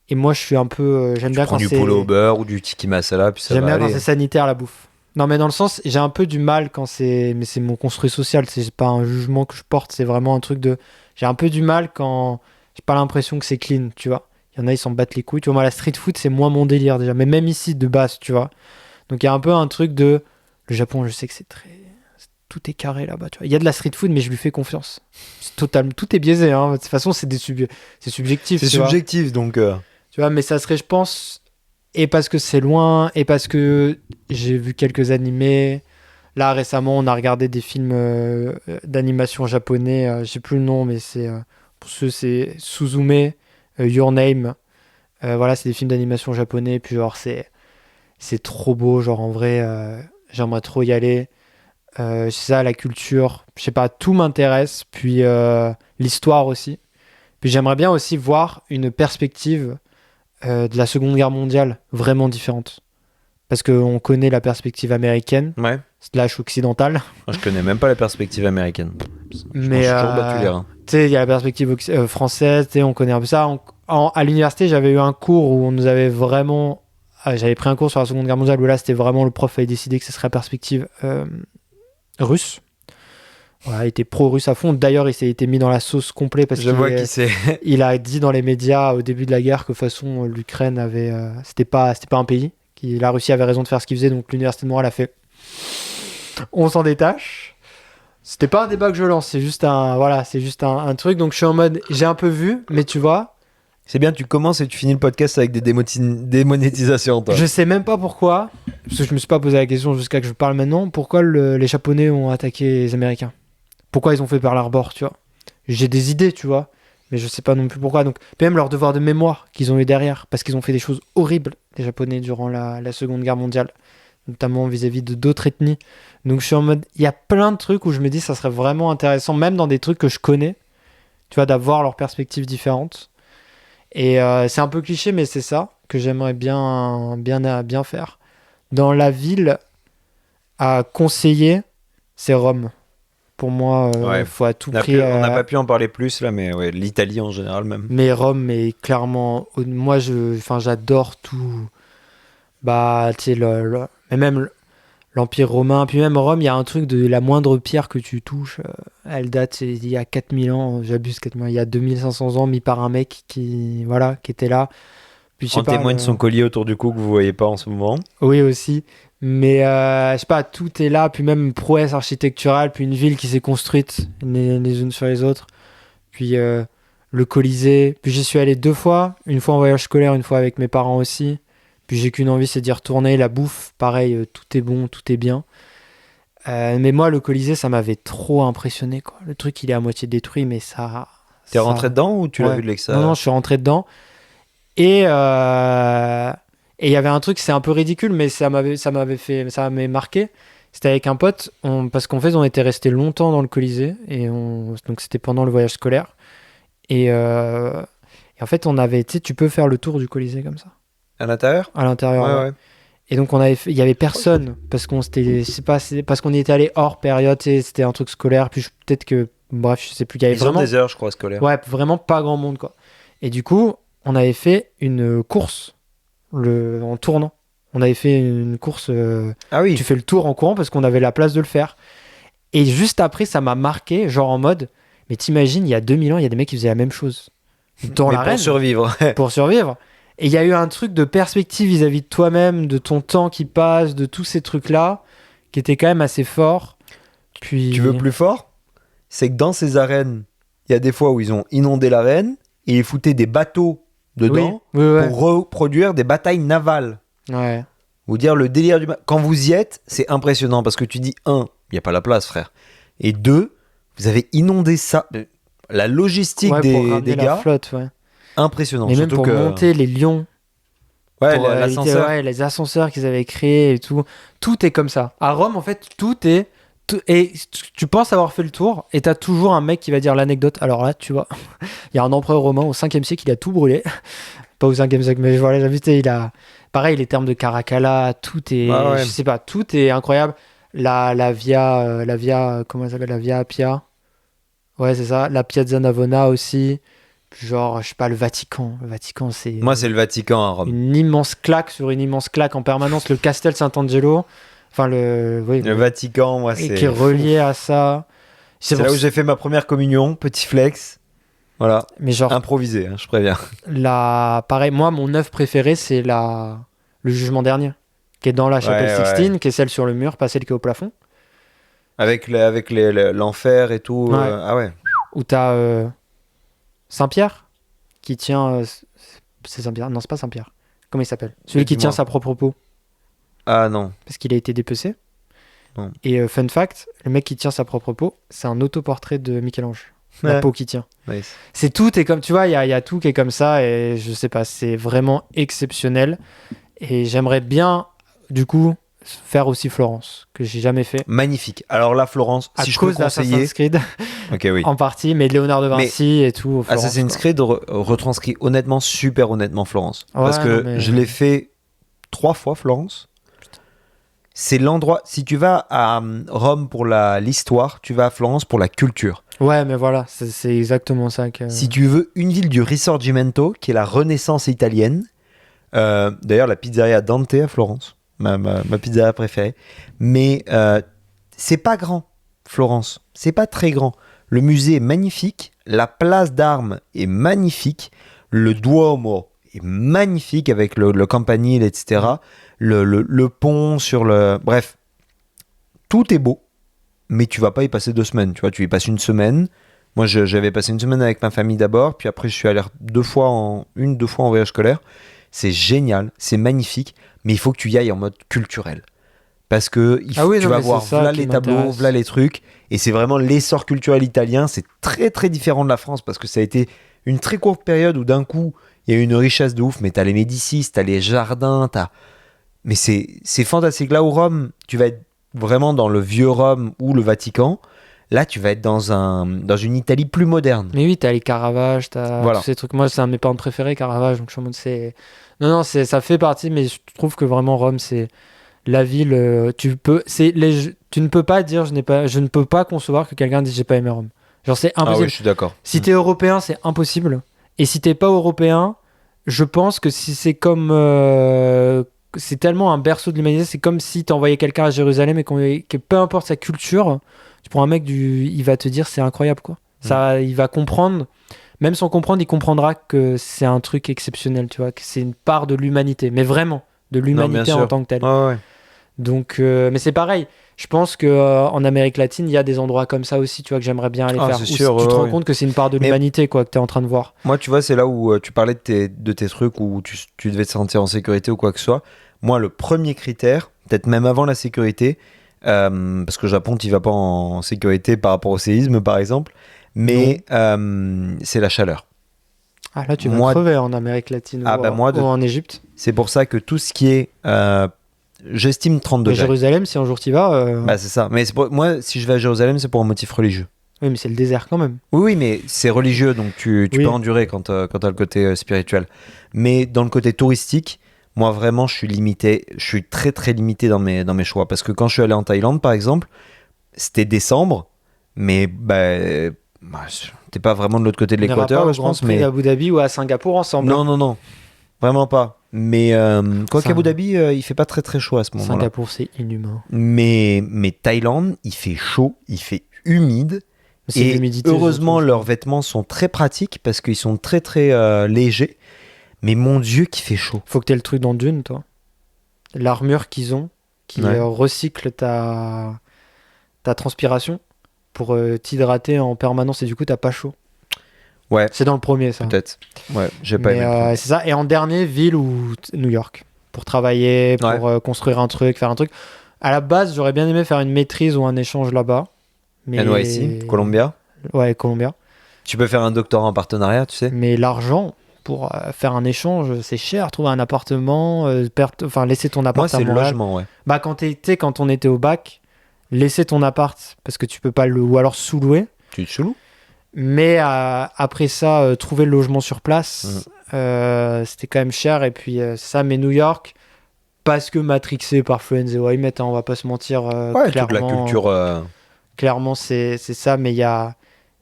Et moi, je suis un peu... j'aime bien Prends quand du c'est... poulet au beurre ou du tiki masala, puis ça J'aime va bien quand aller. c'est sanitaire, la bouffe. Non, mais dans le sens, j'ai un peu du mal quand c'est... Mais c'est mon construit social, c'est pas un jugement que je porte, c'est vraiment un truc de... J'ai un peu du mal quand j'ai pas l'impression que c'est clean, tu vois. Il y en a, ils s'en battent les couilles. Tu vois, moi, la street food, c'est moins mon délire déjà. Mais même ici, de base, tu vois. Donc, il y a un peu un truc de... Le Japon, je sais que c'est très... Tout est carré là-bas, tu vois. Il y a de la street food, mais je lui fais confiance. Tout est biaisé, hein. De toute façon, c'est subjectif, C'est tu vois. subjectif, donc... Tu vois, mais ça serait, je pense, et parce que c'est loin, et parce que j'ai vu quelques animés. Là, récemment, on a regardé des films d'animation japonais. Je sais plus le nom, mais pour ceux, c'est Suzume, Your Name. Voilà, c'est des films d'animation japonais. Puis, genre, c'est trop beau. Genre, en vrai, j'aimerais trop y aller. C'est ça, la culture. Je sais pas, tout m'intéresse. Puis, l'histoire aussi. Puis, j'aimerais bien aussi voir une perspective de la Seconde Guerre mondiale vraiment différente. Parce qu'on connaît la perspective américaine, Ouais. / occidentale. Moi, je connais même pas la perspective américaine. Mais Je suis toujours battu les reins. tu sais, il y a la perspective française, tu sais, on connaît un peu ça. À l'université, j'avais eu un cours où on nous avait vraiment... j'avais pris un cours sur la Seconde Guerre mondiale où là, c'était vraiment le prof avait décidé que ce serait la perspective russe. Voilà, il était pro-russe à fond. D'ailleurs, il s'est été mis dans la sauce complète parce Je vois qui c'est. il a dit dans les médias au début de la guerre que de toute façon l'Ukraine avait c'était pas un pays, la Russie avait raison de faire ce qu'il faisait, donc l'université de Montréal a fait on s'en détache. C'était pas un débat que je lance, c'est juste un truc, donc je suis en mode j'ai un peu vu, mais tu vois, C'est bien, tu commences et tu finis le podcast avec des démonétisations, toi. je sais même pas pourquoi, parce que je me suis pas posé la question jusqu'à que je parle maintenant, pourquoi les Japonais ont attaqué les Américains, pourquoi ils ont fait Pearl Harbor, tu vois. J'ai des idées, tu vois, mais je sais pas non plus pourquoi. Donc, même leur devoir de mémoire qu'ils ont eu derrière, parce qu'ils ont fait des choses horribles, les Japonais, durant la Seconde Guerre mondiale, notamment vis-à-vis de d'autres ethnies. Donc, je suis en mode, il y a plein de trucs où je me dis, ça serait vraiment intéressant, même dans des trucs que je connais, tu vois, d'avoir leurs perspectives différentes. Et c'est un peu cliché, mais c'est ça que j'aimerais bien faire. Dans la ville à conseiller, c'est Rome. Pour moi, Ouais. faut à tout On prix. n'a pas pu en parler plus, là, mais ouais, l'Italie en général, même. Mais Rome est clairement. Moi, j'adore tout. Bah, tu sais, mais même l'Empire romain. Puis même Rome, il y a un truc de la moindre pierre que tu touches. Elle date il y a 4000 ans. J'abuse, 4000 ans. Il y a 2500 ans, mis par un mec qui était là. Puis, je sais En pas, témoigne son collier autour du cou que vous voyez pas en ce moment. Oui, aussi. Mais je sais pas, tout est là. Puis même une prouesse architecturale. Puis une ville qui s'est construite les unes sur les autres. Puis le Colisée. Puis j'y suis allé 2 fois. Une fois en voyage scolaire, une fois avec mes parents aussi. Puis j'ai qu'une envie, c'est d'y retourner. La bouffe, pareil, tout est bon, tout est bien. Mais moi, le Colisée, ça m'avait trop impressionné, quoi. Le truc, il est à moitié détruit, mais ça... T'es rentré dedans ou tu l'as Ouais. vu de l'extérieur? Non, je suis rentré dedans. Et il y avait un truc, c'est un peu ridicule, mais ça m'avait marqué. C'était avec un pote, parce qu'en fait, on était resté longtemps dans le Colisée, donc c'était pendant le voyage scolaire. Et en fait, tu sais, tu peux faire le tour du Colisée comme ça, À l'intérieur? à l'intérieur. Ouais, Ouais. ouais. Et donc il y avait personne parce qu'on c'est parce qu'on y était allé hors période, et c'était un truc scolaire. Puis peut-être que, bref, je sais plus. Il y avait Ils ont vraiment, des heures, je crois, scolaires. ouais, vraiment pas grand monde quoi. Et du coup, on avait fait une course en tournant. On avait fait une course. Ah oui. Tu fais le tour en courant parce qu'on avait la place de le faire. Et juste après, ça m'a marqué, genre en mode, mais t'imagines, il y a 2000 ans, il y a des mecs qui faisaient la même chose dans Mais l'arène pour survivre. pour survivre. Et il y a eu un truc de perspective vis-à-vis de toi-même, de ton temps qui passe, de tous ces trucs-là, qui étaient quand même assez forts. Puis... Tu veux plus fort? C'est que dans ces arènes, il y a des fois où ils ont inondé l'arène et ils foutaient des bateaux dedans Oui, pour reproduire des batailles navales. ouais. Vous dire le délire du... Quand vous y êtes, c'est impressionnant parce que tu dis, un, il n'y a pas la place, frère. Et deux, vous avez inondé ça. La logistique Ouais, pour ramener des la gars, flotte, ouais. impressionnant. Mais même Surtout pour que... monter les lions, Ouais, pour, l'ascenseur. ouais, les ascenseurs qu'ils avaient créés et tout. Tout est comme ça. À Rome, en fait, et tu penses avoir fait le tour, et t'as toujours un mec qui va dire l'anecdote. Alors là, tu vois, il y a un empereur romain au 5e siècle, il a tout brûlé. Pas au 5e siècle, mais voilà, j'ai vu, il a... Pareil, les termes de Caracalla, tout est... Ah ouais. Je sais pas, tout est incroyable. La via... Comment ça s'appelle? La Via Appia. Ouais, c'est ça. La Piazza Navona aussi. Genre, je sais pas, le Vatican. Le Vatican, c'est... Moi, c'est le Vatican à Rome. une immense claque sur une immense claque en permanence. Le Castel Sant'Angelo, enfin oui, Le Vatican, moi, et c'est... qui est relié à ça. C'est là où j'ai fait ma première communion, petit flex. Voilà, Mais genre, improvisé, hein, je préviens. pareil, moi, mon œuvre préférée, c'est le Jugement dernier, qui est dans la chapelle Ouais, Sixtine, qui est celle sur le mur, pas celle qui est au plafond. Avec l'enfer et tout. Ouais. Ah ouais. Où t'as Saint-Pierre qui tient... c'est Saint-Pierre? Non, c'est pas Saint-Pierre. Comment il s'appelle? Celui qui Dis-moi. tient sa propre peau, Ah non. parce qu'il a été dépecé. Non. Et fun fact, le mec qui tient sa propre peau, c'est un autoportrait de Michel-Ange. La Ouais. peau qui tient. Nice. C'est tout, et comme tu vois, il y a tout qui est comme ça, et je sais pas, c'est vraiment exceptionnel. Et j'aimerais bien, du coup, faire aussi Florence, que j'ai jamais fait. Magnifique. Alors là, Florence, À si je peux cause conseiller... d'Assassin's Creed, Ok, oui. en partie, mais de Léonard de Vinci et tout. Florence, Assassin's quoi. Creed retranscrit honnêtement, super honnêtement Florence. Ouais, Parce que non, mais- je l'ai fait 3 fois, Florence. C'est l'endroit... Si tu vas à Rome pour l'histoire, tu vas à Florence pour la culture. Ouais, mais voilà, c'est exactement ça. Si tu veux une ville du Risorgimento, qui est la Renaissance italienne, d'ailleurs la pizzeria Dante à Florence, ma pizzeria préférée, mais c'est pas grand, Florence, c'est pas très grand. Le musée est magnifique, la place d'armes est magnifique, le Duomo est magnifique avec le campanile, etc. Le pont sur le... Bref, tout est beau. Mais tu vas pas y passer 2 semaines, tu vois, tu y passes une semaine. Moi, j'avais passé une semaine avec ma famille d'abord, puis après, je suis allé 2 fois en voyage scolaire. C'est génial, c'est magnifique, mais il faut que tu y ailles en mode culturel. Parce que tu vas voir voilà les tableaux, voilà les trucs, et c'est vraiment l'essor culturel italien. C'est très très différent de la France, parce que ça a été une très courte période où d'un coup, il y a eu une richesse de ouf, mais t'as les Médicis, t'as les jardins, mais c'est fantastique. Là où Rome, tu vas être vraiment dans le vieux Rome ou le Vatican. Là, tu vas être dans une Italie plus moderne. Mais oui, t'as les Caravage, t'as Voilà. tous ces trucs. Moi, c'est un de mes peintres préférés, Caravage. Donc, je suis en mode, non, ça fait partie, mais je trouve que vraiment Rome, c'est la ville. Tu ne peux pas dire, je ne peux pas concevoir que quelqu'un dise j'ai pas aimé Rome. Genre, c'est Ah impossible. oui, je suis d'accord. Si t'es européen, c'est impossible. Et si t'es pas européen, je pense que si c'est comme. C'est tellement un berceau de l'humanité, c'est comme si t'envoyais quelqu'un à Jérusalem et que peu importe sa culture, tu prends un mec il va te dire c'est incroyable quoi. Ça, il va comprendre, même sans comprendre, il comprendra que c'est un truc exceptionnel, tu vois, que c'est une part de l'humanité, mais vraiment de l'humanité bien en sûr. tant que telle. Ouais. Donc, mais c'est pareil. Je pense que en Amérique latine, il y a des endroits comme ça aussi, tu vois, que j'aimerais bien aller faire. C'est Où sûr, tu te ouais, rends ouais. compte que c'est une part de Mais- l'humanité quoi que t'es en train de voir. Moi, tu vois, c'est là où tu parlais de tes trucs où tu devais te sentir en sécurité ou quoi que ce soit. Moi, le premier critère, peut-être même avant la sécurité, parce que Japon, tu vas pas en sécurité par rapport au séisme, par exemple, mais c'est la chaleur. Ah là, tu vas Moi- crever en Amérique latine Ah, ou, bah, moi, ou en Égypte. C'est pour ça que tout ce qui est, j'estime 30 Mais degrés. Jérusalem, si un jour tu y vas, Bah, c'est ça. Mais moi, si je vais à Jérusalem, c'est pour un motif religieux. oui, mais c'est le désert quand même. Oui, mais c'est religieux, donc tu Oui. peux endurer quand t'as le côté spirituel. Mais dans le côté touristique, Moi, vraiment, je suis limité. Je suis très, très limité dans mes choix. Parce que quand je suis allé en Thaïlande, par exemple, c'était décembre, mais t'es pas vraiment de l'autre côté de On n'ira l'équateur, pas au je Grand pense. Prix Mais d'Abu Dhabi ou à Singapour ensemble. non, vraiment pas. Mais quoi Ça- qu'Abu Dhabi, il fait pas très très chaud à ce moment-là. Singapour, c'est inhumain. Mais Thaïlande, il fait chaud, il fait humide. C'est Et l'humidité, heureusement, surtout. leurs vêtements sont très pratiques parce qu'ils sont très très légers. Mais mon Dieu, qu'il fait chaud. Faut que t'aies le truc dans Dune, toi. L'armure qu'ils ont, qui Ouais. recycle ta transpiration pour t'hydrater en permanence et du coup, t'as pas chaud. Ouais, C'est dans le premier, ça. peut-être. Ouais, j'ai pas Mais aimé. c'est ça. Et en dernier, ville ou New York. Pour travailler, pour Ouais. construire un truc, faire un truc. À la base, j'aurais bien aimé faire une maîtrise ou un échange là-bas. Mais... NYC, Columbia. Ouais, Columbia. Tu peux faire un doctorat en partenariat, tu sais. Mais l'argent pour faire un échange, c'est cher. Trouver un appartement, laisser ton appart Moi, à c'est le Montréal. logement, ouais. Bah, quand on était au bac, laisser ton appart parce que tu peux pas ou alors sous-louer. Tu te chelou. Mais après ça, trouver le logement sur place, c'était quand même cher. Et puis c'est ça, mais New York, parce que matrixé par Friends et Why Met, on va pas se mentir. Ouais, toute la clairement, culture. clairement, c'est ça. Mais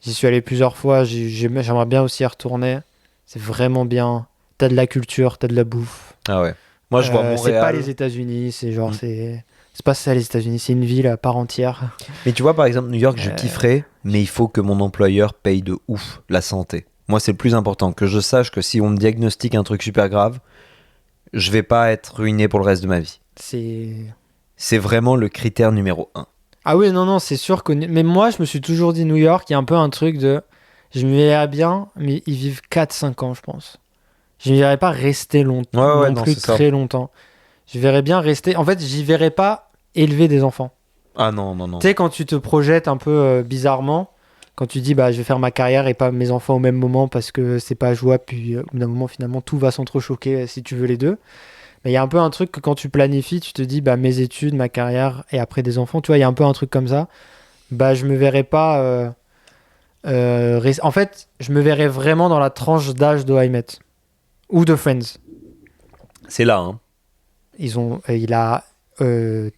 j'y suis allé plusieurs fois. J'aimerais bien aussi y retourner. C'est vraiment bien. T'as de la culture, t'as de la bouffe. Ah ouais. Moi, je vois C'est Montréal. pas les États-Unis, c'est genre c'est pas ça les États-Unis, c'est une ville à part entière. Mais tu vois, par exemple, New York, je kifferais, mais il faut que mon employeur paye de ouf la santé. Moi, c'est le plus important. Que je sache que si on me diagnostique un truc super grave, je vais pas être ruiné pour le reste de ma vie. C'est vraiment le critère numéro 1. Ah oui, non, c'est sûr que... Mais moi, je me suis toujours dit New York, il y a un peu un truc de... Je me verrais bien, mais ils vivent 4-5 ans, je pense. Je ne verrais pas rester longtemps, Ouais, non non, plus c'est ça. très longtemps. Je verrais bien rester... En fait, j'y verrais pas élever des enfants. Ah non. Tu sais, quand tu te projettes un peu bizarrement, quand tu dis, bah, je vais faire ma carrière et pas mes enfants au même moment parce que c'est pas jouable, puis au bout d'un moment, finalement, tout va s'entrechoquer si tu veux les deux. Mais il y a un peu un truc que quand tu planifies, tu te dis, bah, mes études, ma carrière et après des enfants, tu vois, il y a un peu un truc comme ça. Bah, je me verrais pas... en fait, je me verrais vraiment dans la tranche d'âge de How I Met ou de Friends. C'est là, hein.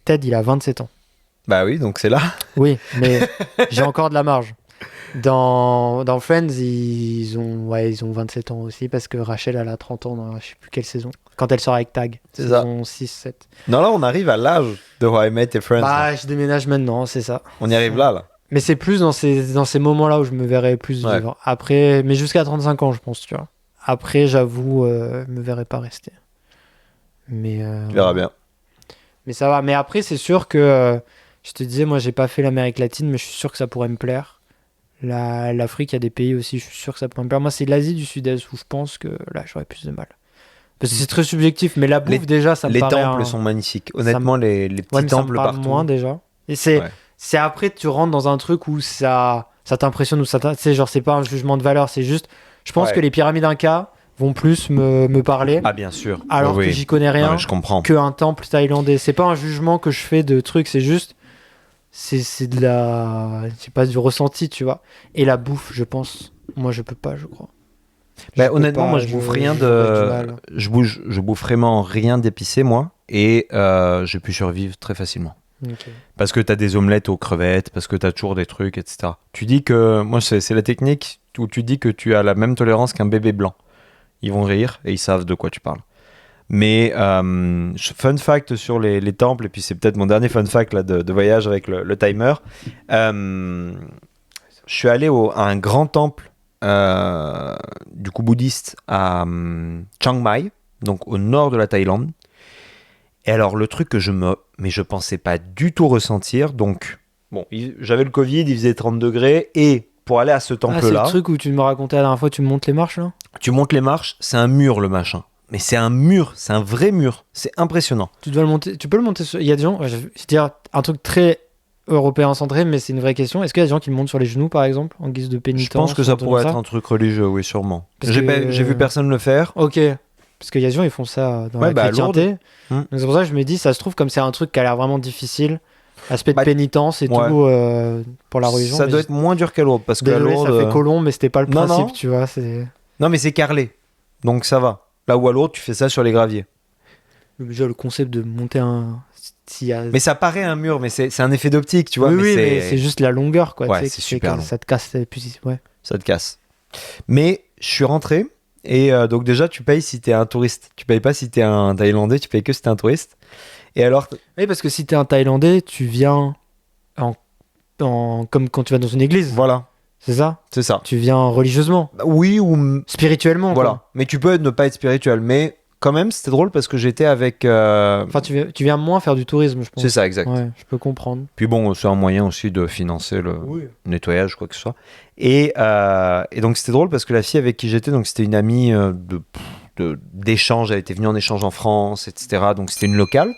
Ted, il a 27 ans. Bah oui, donc c'est là. Oui, mais j'ai encore de la marge. Dans Friends, ils ont 27 ans aussi parce que Rachel, elle a 30 ans dans je sais plus quelle saison. Quand elle sort avec Tag, C'est ça. saison 6, 7. Non, là, on arrive à l'âge de How I Met et Friends. Bah, je déménage maintenant, c'est ça. On y arrive là. Mais c'est plus dans ces moments-là où je me verrais plus Ouais. vivre. Après, mais jusqu'à 35 ans, je pense, tu vois. Après, j'avoue, je me verrais pas rester. Mais Tu verras bien. Mais ça va. Mais après, c'est sûr que je te disais, moi, j'ai pas fait l'Amérique latine, mais je suis sûr que ça pourrait me plaire. L'Afrique, il y a des pays aussi, je suis sûr que ça pourrait me plaire. Moi, c'est l'Asie du Sud-Est où je pense que là, j'aurais plus de mal. Parce que c'est très subjectif, mais la bouffe, déjà, ça me Les paraît... temples sont magnifiques. Honnêtement, les Ouais, petits mais ça me temples parle partout. moins déjà. Et Ouais. c'est après tu rentres dans un truc où ça t'impressionne ou tu sais, genre c'est pas un jugement de valeur, c'est juste je pense Ouais. que les pyramides Inca vont plus me parler Ah, bien sûr. alors Oui, que oui. j'y connais Non, rien mais je comprends. qu'un temple thaïlandais. C'est pas un jugement que je fais de trucs, c'est juste c'est de la je sais pas du ressenti, tu vois. Et la bouffe, je pense, moi je peux pas, je crois. Bah, Je peux honnêtement, pas, moi, je bouffe rien j'aurais du mal. je bouffe vraiment rien d'épicé, moi. Et j'ai pu survivre très facilement. Ok. Parce que t'as des omelettes aux crevettes, parce que t'as toujours des trucs, etc. Tu dis que... Moi, c'est la technique où tu dis que tu as la même tolérance qu'un bébé blanc. Ils vont rire et ils savent de quoi tu parles. Mais fun fact sur les temples, et puis c'est peut-être mon dernier fun fact là, de voyage avec le timer. Je suis allé à un grand temple du coup bouddhiste à Chiang Mai, donc au nord de la Thaïlande. Et alors le truc que je pensais pas du tout ressentir, donc bon, j'avais le Covid, il faisait 30 degrés, et pour aller à ce Ah, c'est temple-là, le truc où tu me racontais la dernière fois, tu montes les marches là. tu montes les marches, c'est un mur le machin. Mais c'est un mur, c'est un vrai mur, c'est impressionnant. Tu dois le monter, tu peux le monter sur... Il y a des gens, je vais dire un truc très européen centré, mais c'est une vraie question. Est-ce qu'il y a des gens qui le montent sur les genoux, par exemple, en guise de pénitence? Je pense que ou ça un truc pourrait comme être un truc religieux, oui, sûrement. Parce J'ai que- j'ai vu personne le faire. Ok, parce qu'il y a des gens, ils font ça dans Ouais, la bah, à chrétienté. Lourdes. Hmm. Donc c'est pour ça que je me dis, ça se trouve, comme c'est un truc qui a l'air vraiment difficile, aspect de Bah, pénitence et ouais. tout, pour la religion. Ça mais doit être moins dur qu'à Lourdes, parce qu'à désolé, Lourdes... ça fait colon, mais c'était pas le Non, principe, non. tu vois. Non, mais c'est carrelé, donc ça va. Là où à Lourdes, tu fais ça sur les graviers. déjà le concept de monter un. S'il y a... Mais ça paraît un mur, mais c'est un effet d'optique, tu vois. oui, mais oui, mais c'est juste la longueur, quoi. Ouais, tu sais, c'est qui fait super que long. ça te casse. Et puis, ouais. Ça te casse. Mais je suis rentré et donc déjà tu payes si t'es un touriste. Tu payes pas si t'es un Thaïlandais, tu payes que si t'es un touriste. Et alors, Oui, parce que si t'es un Thaïlandais, tu viens comme quand tu vas dans une église. voilà, C'est ça? c'est ça. Tu viens religieusement, Bah, oui ou spirituellement. voilà. Quoi. Mais tu peux ne pas être spirituel. Mais quand même, c'était drôle parce que j'étais avec. Enfin, tu viens moins faire du tourisme, je pense. C'est ça, exact. Ouais, je peux comprendre. Puis bon, c'est un moyen aussi de financer le nettoyage, quoi que ce soit. Et donc c'était drôle parce que la fille avec qui j'étais, donc c'était une amie d'échange, elle était venue en échange en France, etc. Donc c'était une locale.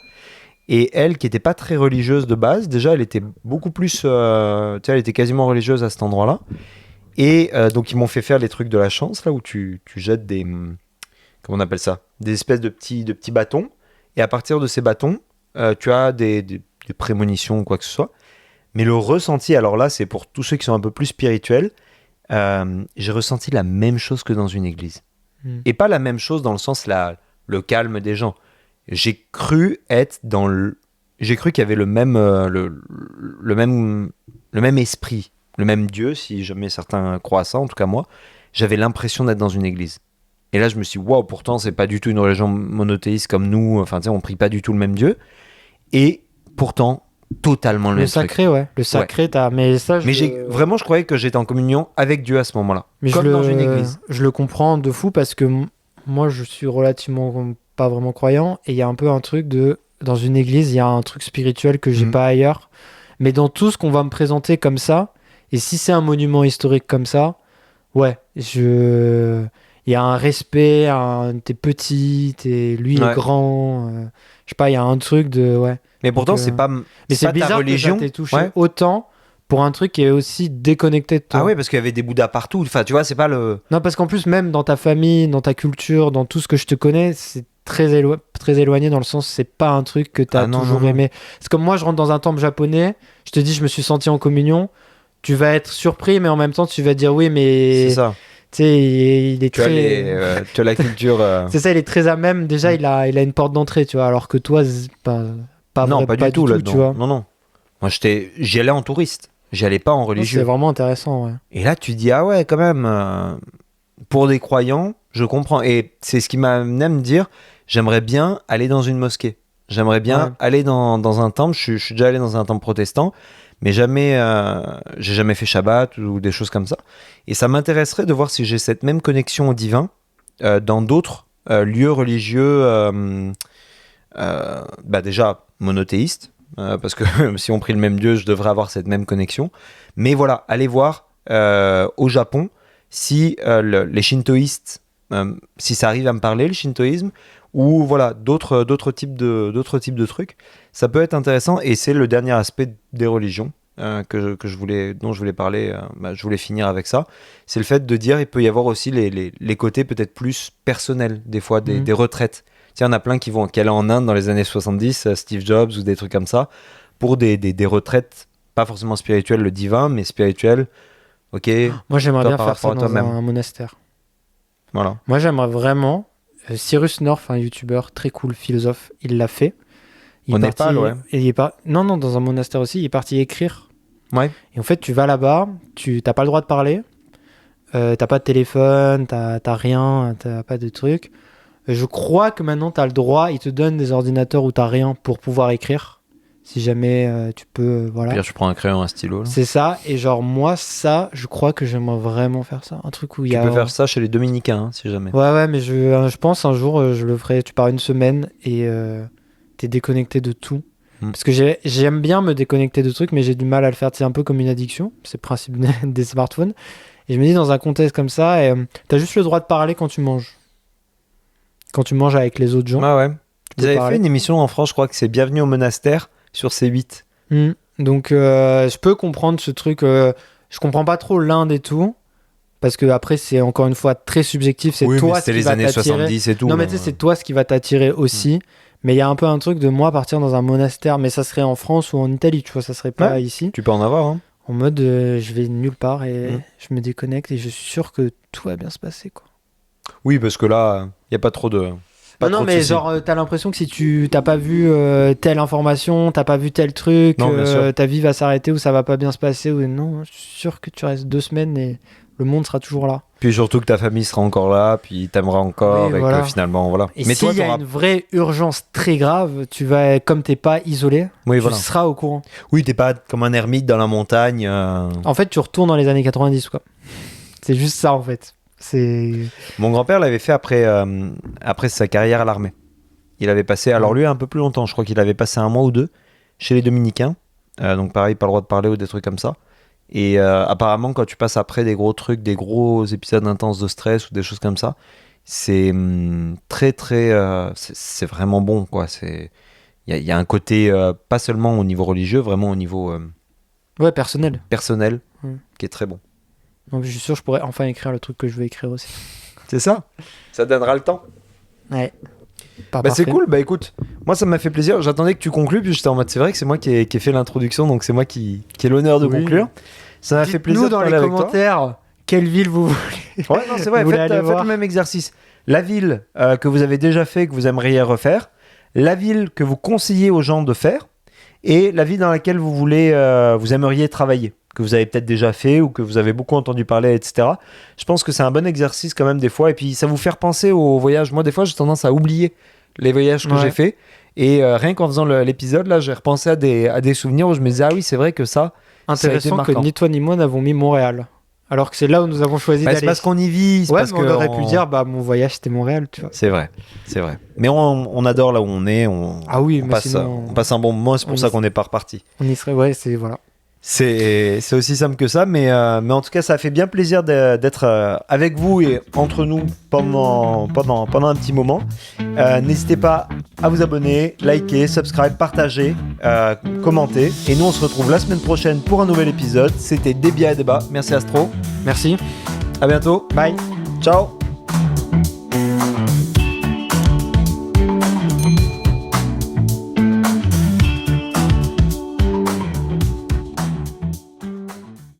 Et elle, qui n'était pas très religieuse de base, déjà elle était beaucoup plus, tu sais, elle était quasiment religieuse à cet endroit-là. Et donc ils m'ont fait faire les trucs de la chance, là où tu jettes des, comment on appelle ça, des espèces de petits bâtons. Et à partir de ces bâtons, tu as des prémonitions ou quoi que ce soit. Mais le ressenti, alors là, c'est pour tous ceux qui sont un peu plus spirituels, j'ai ressenti la même chose que dans une église. Et pas la même chose dans le sens le calme des gens. J'ai cru être j'ai cru qu'il y avait le même esprit, le même Dieu, si jamais certains croient à ça, en tout cas moi. J'avais l'impression d'être dans une église. Et là, je me suis dit, waouh, pourtant, c'est pas du tout une religion monothéiste comme nous. Enfin, tu sais, on prie pas du tout le même Dieu. Et pourtant, totalement le Le même truc. sacré, ouais. Le sacré, t'as. Mais ça, Mais vraiment, je croyais que j'étais en communion avec Dieu à ce moment-là. Mais comme dans une église. Je le comprends de fou parce que moi, je suis relativement pas vraiment croyant et il y a un peu un truc de. Dans une église, il y a un truc spirituel que j'ai pas ailleurs. Mais dans tout ce qu'on va me présenter comme ça, et si c'est un monument historique comme ça, ouais, il y a un respect, t'es petit, lui il est grand, je sais pas, il y a un truc de, ouais. Mais pourtant, Donc, c'est pas, Mais c'est c'est pas ta bizarre religion. que ça t'ait touché Ouais. autant pour un truc qui est aussi déconnecté de toi. Ah ouais, parce qu'il y avait des Bouddhas partout. Enfin, tu vois, c'est pas le. Non, parce qu'en plus, même dans ta famille, dans ta culture, dans tout ce que je te connais, c'est très éloigné dans le sens, c'est pas un truc que t'as toujours aimé. C'est comme moi, je rentre dans un temple japonais, je te dis, je me suis senti en communion, tu vas être surpris, mais en même temps, tu vas dire oui, mais. C'est ça. Tu sais, il est Tu très. as, tu as la culture. C'est ça, il est très à même. Déjà, il a une porte d'entrée, tu vois, alors que toi, non, pas du tout là. tu vois. Non. Moi, j'y allais en touriste. J'y allais pas en religieux. C'est vraiment intéressant, ouais. Et là, tu dis, ah ouais, quand même, pour des croyants, je comprends. Et c'est ce qui m'a amené à me dire, j'aimerais bien aller dans une mosquée. J'aimerais bien aller dans un temple. Je suis déjà allé dans un temple protestant, mais jamais, j'ai jamais fait Shabbat ou des choses comme ça. Et ça m'intéresserait de voir si j'ai cette même connexion au divin dans d'autres lieux religieux, déjà monothéistes. Parce que si on prie le même Dieu, je devrais avoir cette même connexion. Mais voilà, allez voir au Japon si les shintoïstes, si ça arrive à me parler, le shintoïsme, ou voilà, d'autres types de trucs. Ça peut être intéressant et c'est le dernier aspect des religions dont je voulais parler. Je voulais finir avec ça. C'est le fait de dire il peut y avoir aussi les côtés peut-être plus personnels, des fois, des retraites. Il y en a plein qui allaient en Inde dans les années 70, Steve Jobs ou des trucs comme ça, pour des retraites, pas forcément spirituelles, le divin, mais spirituelles. Ok. Moi, j'aimerais bien faire ça à dans toi-même. un monastère. Voilà. Moi, j'aimerais vraiment. Cyrus North, un youtubeur très cool, philosophe, il l'a fait. Au Népal, ouais. Non, dans un monastère aussi, il est parti écrire. Ouais. Et en fait, tu vas là-bas, tu n'as pas le droit de parler, t'as pas de téléphone, t'as rien, t'as pas de trucs. Je crois que maintenant, tu as le droit, ils te donnent des ordinateurs où tu n'as rien pour pouvoir écrire. Si jamais tu peux, voilà. Puis je prends un crayon, un stylo. Là. C'est ça. Et genre, moi, ça, je crois que j'aimerais vraiment faire ça. Un truc où il y a... Tu peux faire ça chez les Dominicains, hein, si jamais. Ouais, mais je pense un jour, je le ferai. Tu pars une semaine et t'es déconnecté de tout. Parce que j'aime bien me déconnecter de trucs, mais j'ai du mal à le faire. C'est un peu comme une addiction. C'est le principe des smartphones. Et je me dis, dans un contexte comme ça, t'as juste le droit de parler quand tu manges. Quand tu manges avec les autres gens. Ah ouais. Vous avez parler. fait une émission en France, je crois que c'est Bienvenue au monastère sur C8. Donc je peux comprendre ce truc. Je comprends pas trop l'Inde et tout. Parce que après, c'est encore une fois très subjectif. C'est toi ce qui les va années t'attirer. 70 et tout. Non, mais tu sais, c'est toi ce qui va t'attirer aussi. Mais il y a un peu un truc de moi partir dans un monastère. Mais ça serait en France ou en Italie, tu vois. Ça serait pas ici. Tu peux en avoir, hein. En mode, je vais nulle part et je me déconnecte et je suis sûr que tout va bien se passer, quoi. Oui, parce que là, il n'y a pas trop de... Pas non, trop de mais soucis. genre, t'as l'impression que si tu t'as pas vu telle information, t'as pas vu tel truc, Non, bien sûr. ta vie va s'arrêter ou ça va pas bien se passer, ou non, je suis sûr que tu restes 2 semaines et le monde sera toujours là. Puis surtout que ta famille sera encore là, puis t'aimeras encore, Oui, et voilà. que finalement, voilà. Et Mais s'il toi, y a t'auras... une vraie urgence très grave, tu vas, comme t'es pas isolé, Oui, tu voilà. seras au courant. Oui, t'es pas comme un ermite dans la montagne. En fait, tu retournes dans les années 90, quoi. C'est juste ça, en fait. C'est... Mon grand-père l'avait fait après sa carrière à l'armée. Il avait passé, alors lui un peu plus longtemps, je crois qu'il avait passé 1 mois ou 2 chez les Dominicains. Donc pareil, pas le droit de parler ou des trucs comme ça. Et apparemment, quand tu passes après des gros trucs, des gros épisodes intenses de stress ou des choses comme ça, c'est très très... c'est vraiment bon, quoi. Il y a un côté, pas seulement au niveau religieux, vraiment au niveau Ouais, personnel. personnel, Mm. qui est très bon. Donc je suis sûr que je pourrais enfin écrire le truc que je veux écrire aussi. C'est ça. Ça donnera le temps. Ouais. Pas Bah c'est parfait. cool, bah écoute, moi ça m'a fait plaisir, j'attendais que tu conclues, puis j'étais en mode c'est vrai que c'est moi qui ai fait l'introduction, donc c'est moi qui ai l'honneur de Oui. conclure. Ça m'a fait plaisir Dites-nous de dans parler les avec toi. commentaires quelle ville vous voulez. Ouais, non, c'est vrai, Vous voulez faites aller le voir. même exercice. La ville que vous avez déjà fait, que vous aimeriez refaire, la ville que vous conseillez aux gens de faire, et la ville dans laquelle vous voulez, vous aimeriez travailler, que vous avez peut-être déjà fait ou que vous avez beaucoup entendu parler, etc. Je pense que c'est un bon exercice quand même des fois, et puis ça vous fait repenser aux voyages. Moi des fois j'ai tendance à oublier les voyages que Ouais. j'ai fait, et rien qu'en faisant l'épisode là, j'ai repensé à des souvenirs où je me disais ah oui c'est vrai que ça. Ça a été Intéressant que marquant. ni toi ni moi n'avons mis Montréal. Alors que c'est là où nous avons choisi Bah, c'est d'aller. parce qu'on y vit, c'est Ouais, parce mais on que aurait pu dire bah mon voyage c'était Montréal, tu vois. C'est vrai, c'est vrai. Mais on adore là où on est, Ah oui, on mais passe, sinon, on passe un bon moment, c'est pour on ça y- qu'on n'est pas reparti. on y serait. Ouais, c'est voilà. C'est aussi simple que ça, mais en tout cas, ça fait bien plaisir d'être avec vous et entre nous pendant un petit moment. N'hésitez pas à vous abonner, liker, subscribe, partager, commenter. Et nous, on se retrouve la semaine prochaine pour un nouvel épisode. C'était Débat et Débat. Merci Astro. Merci. À bientôt. Bye. Ciao.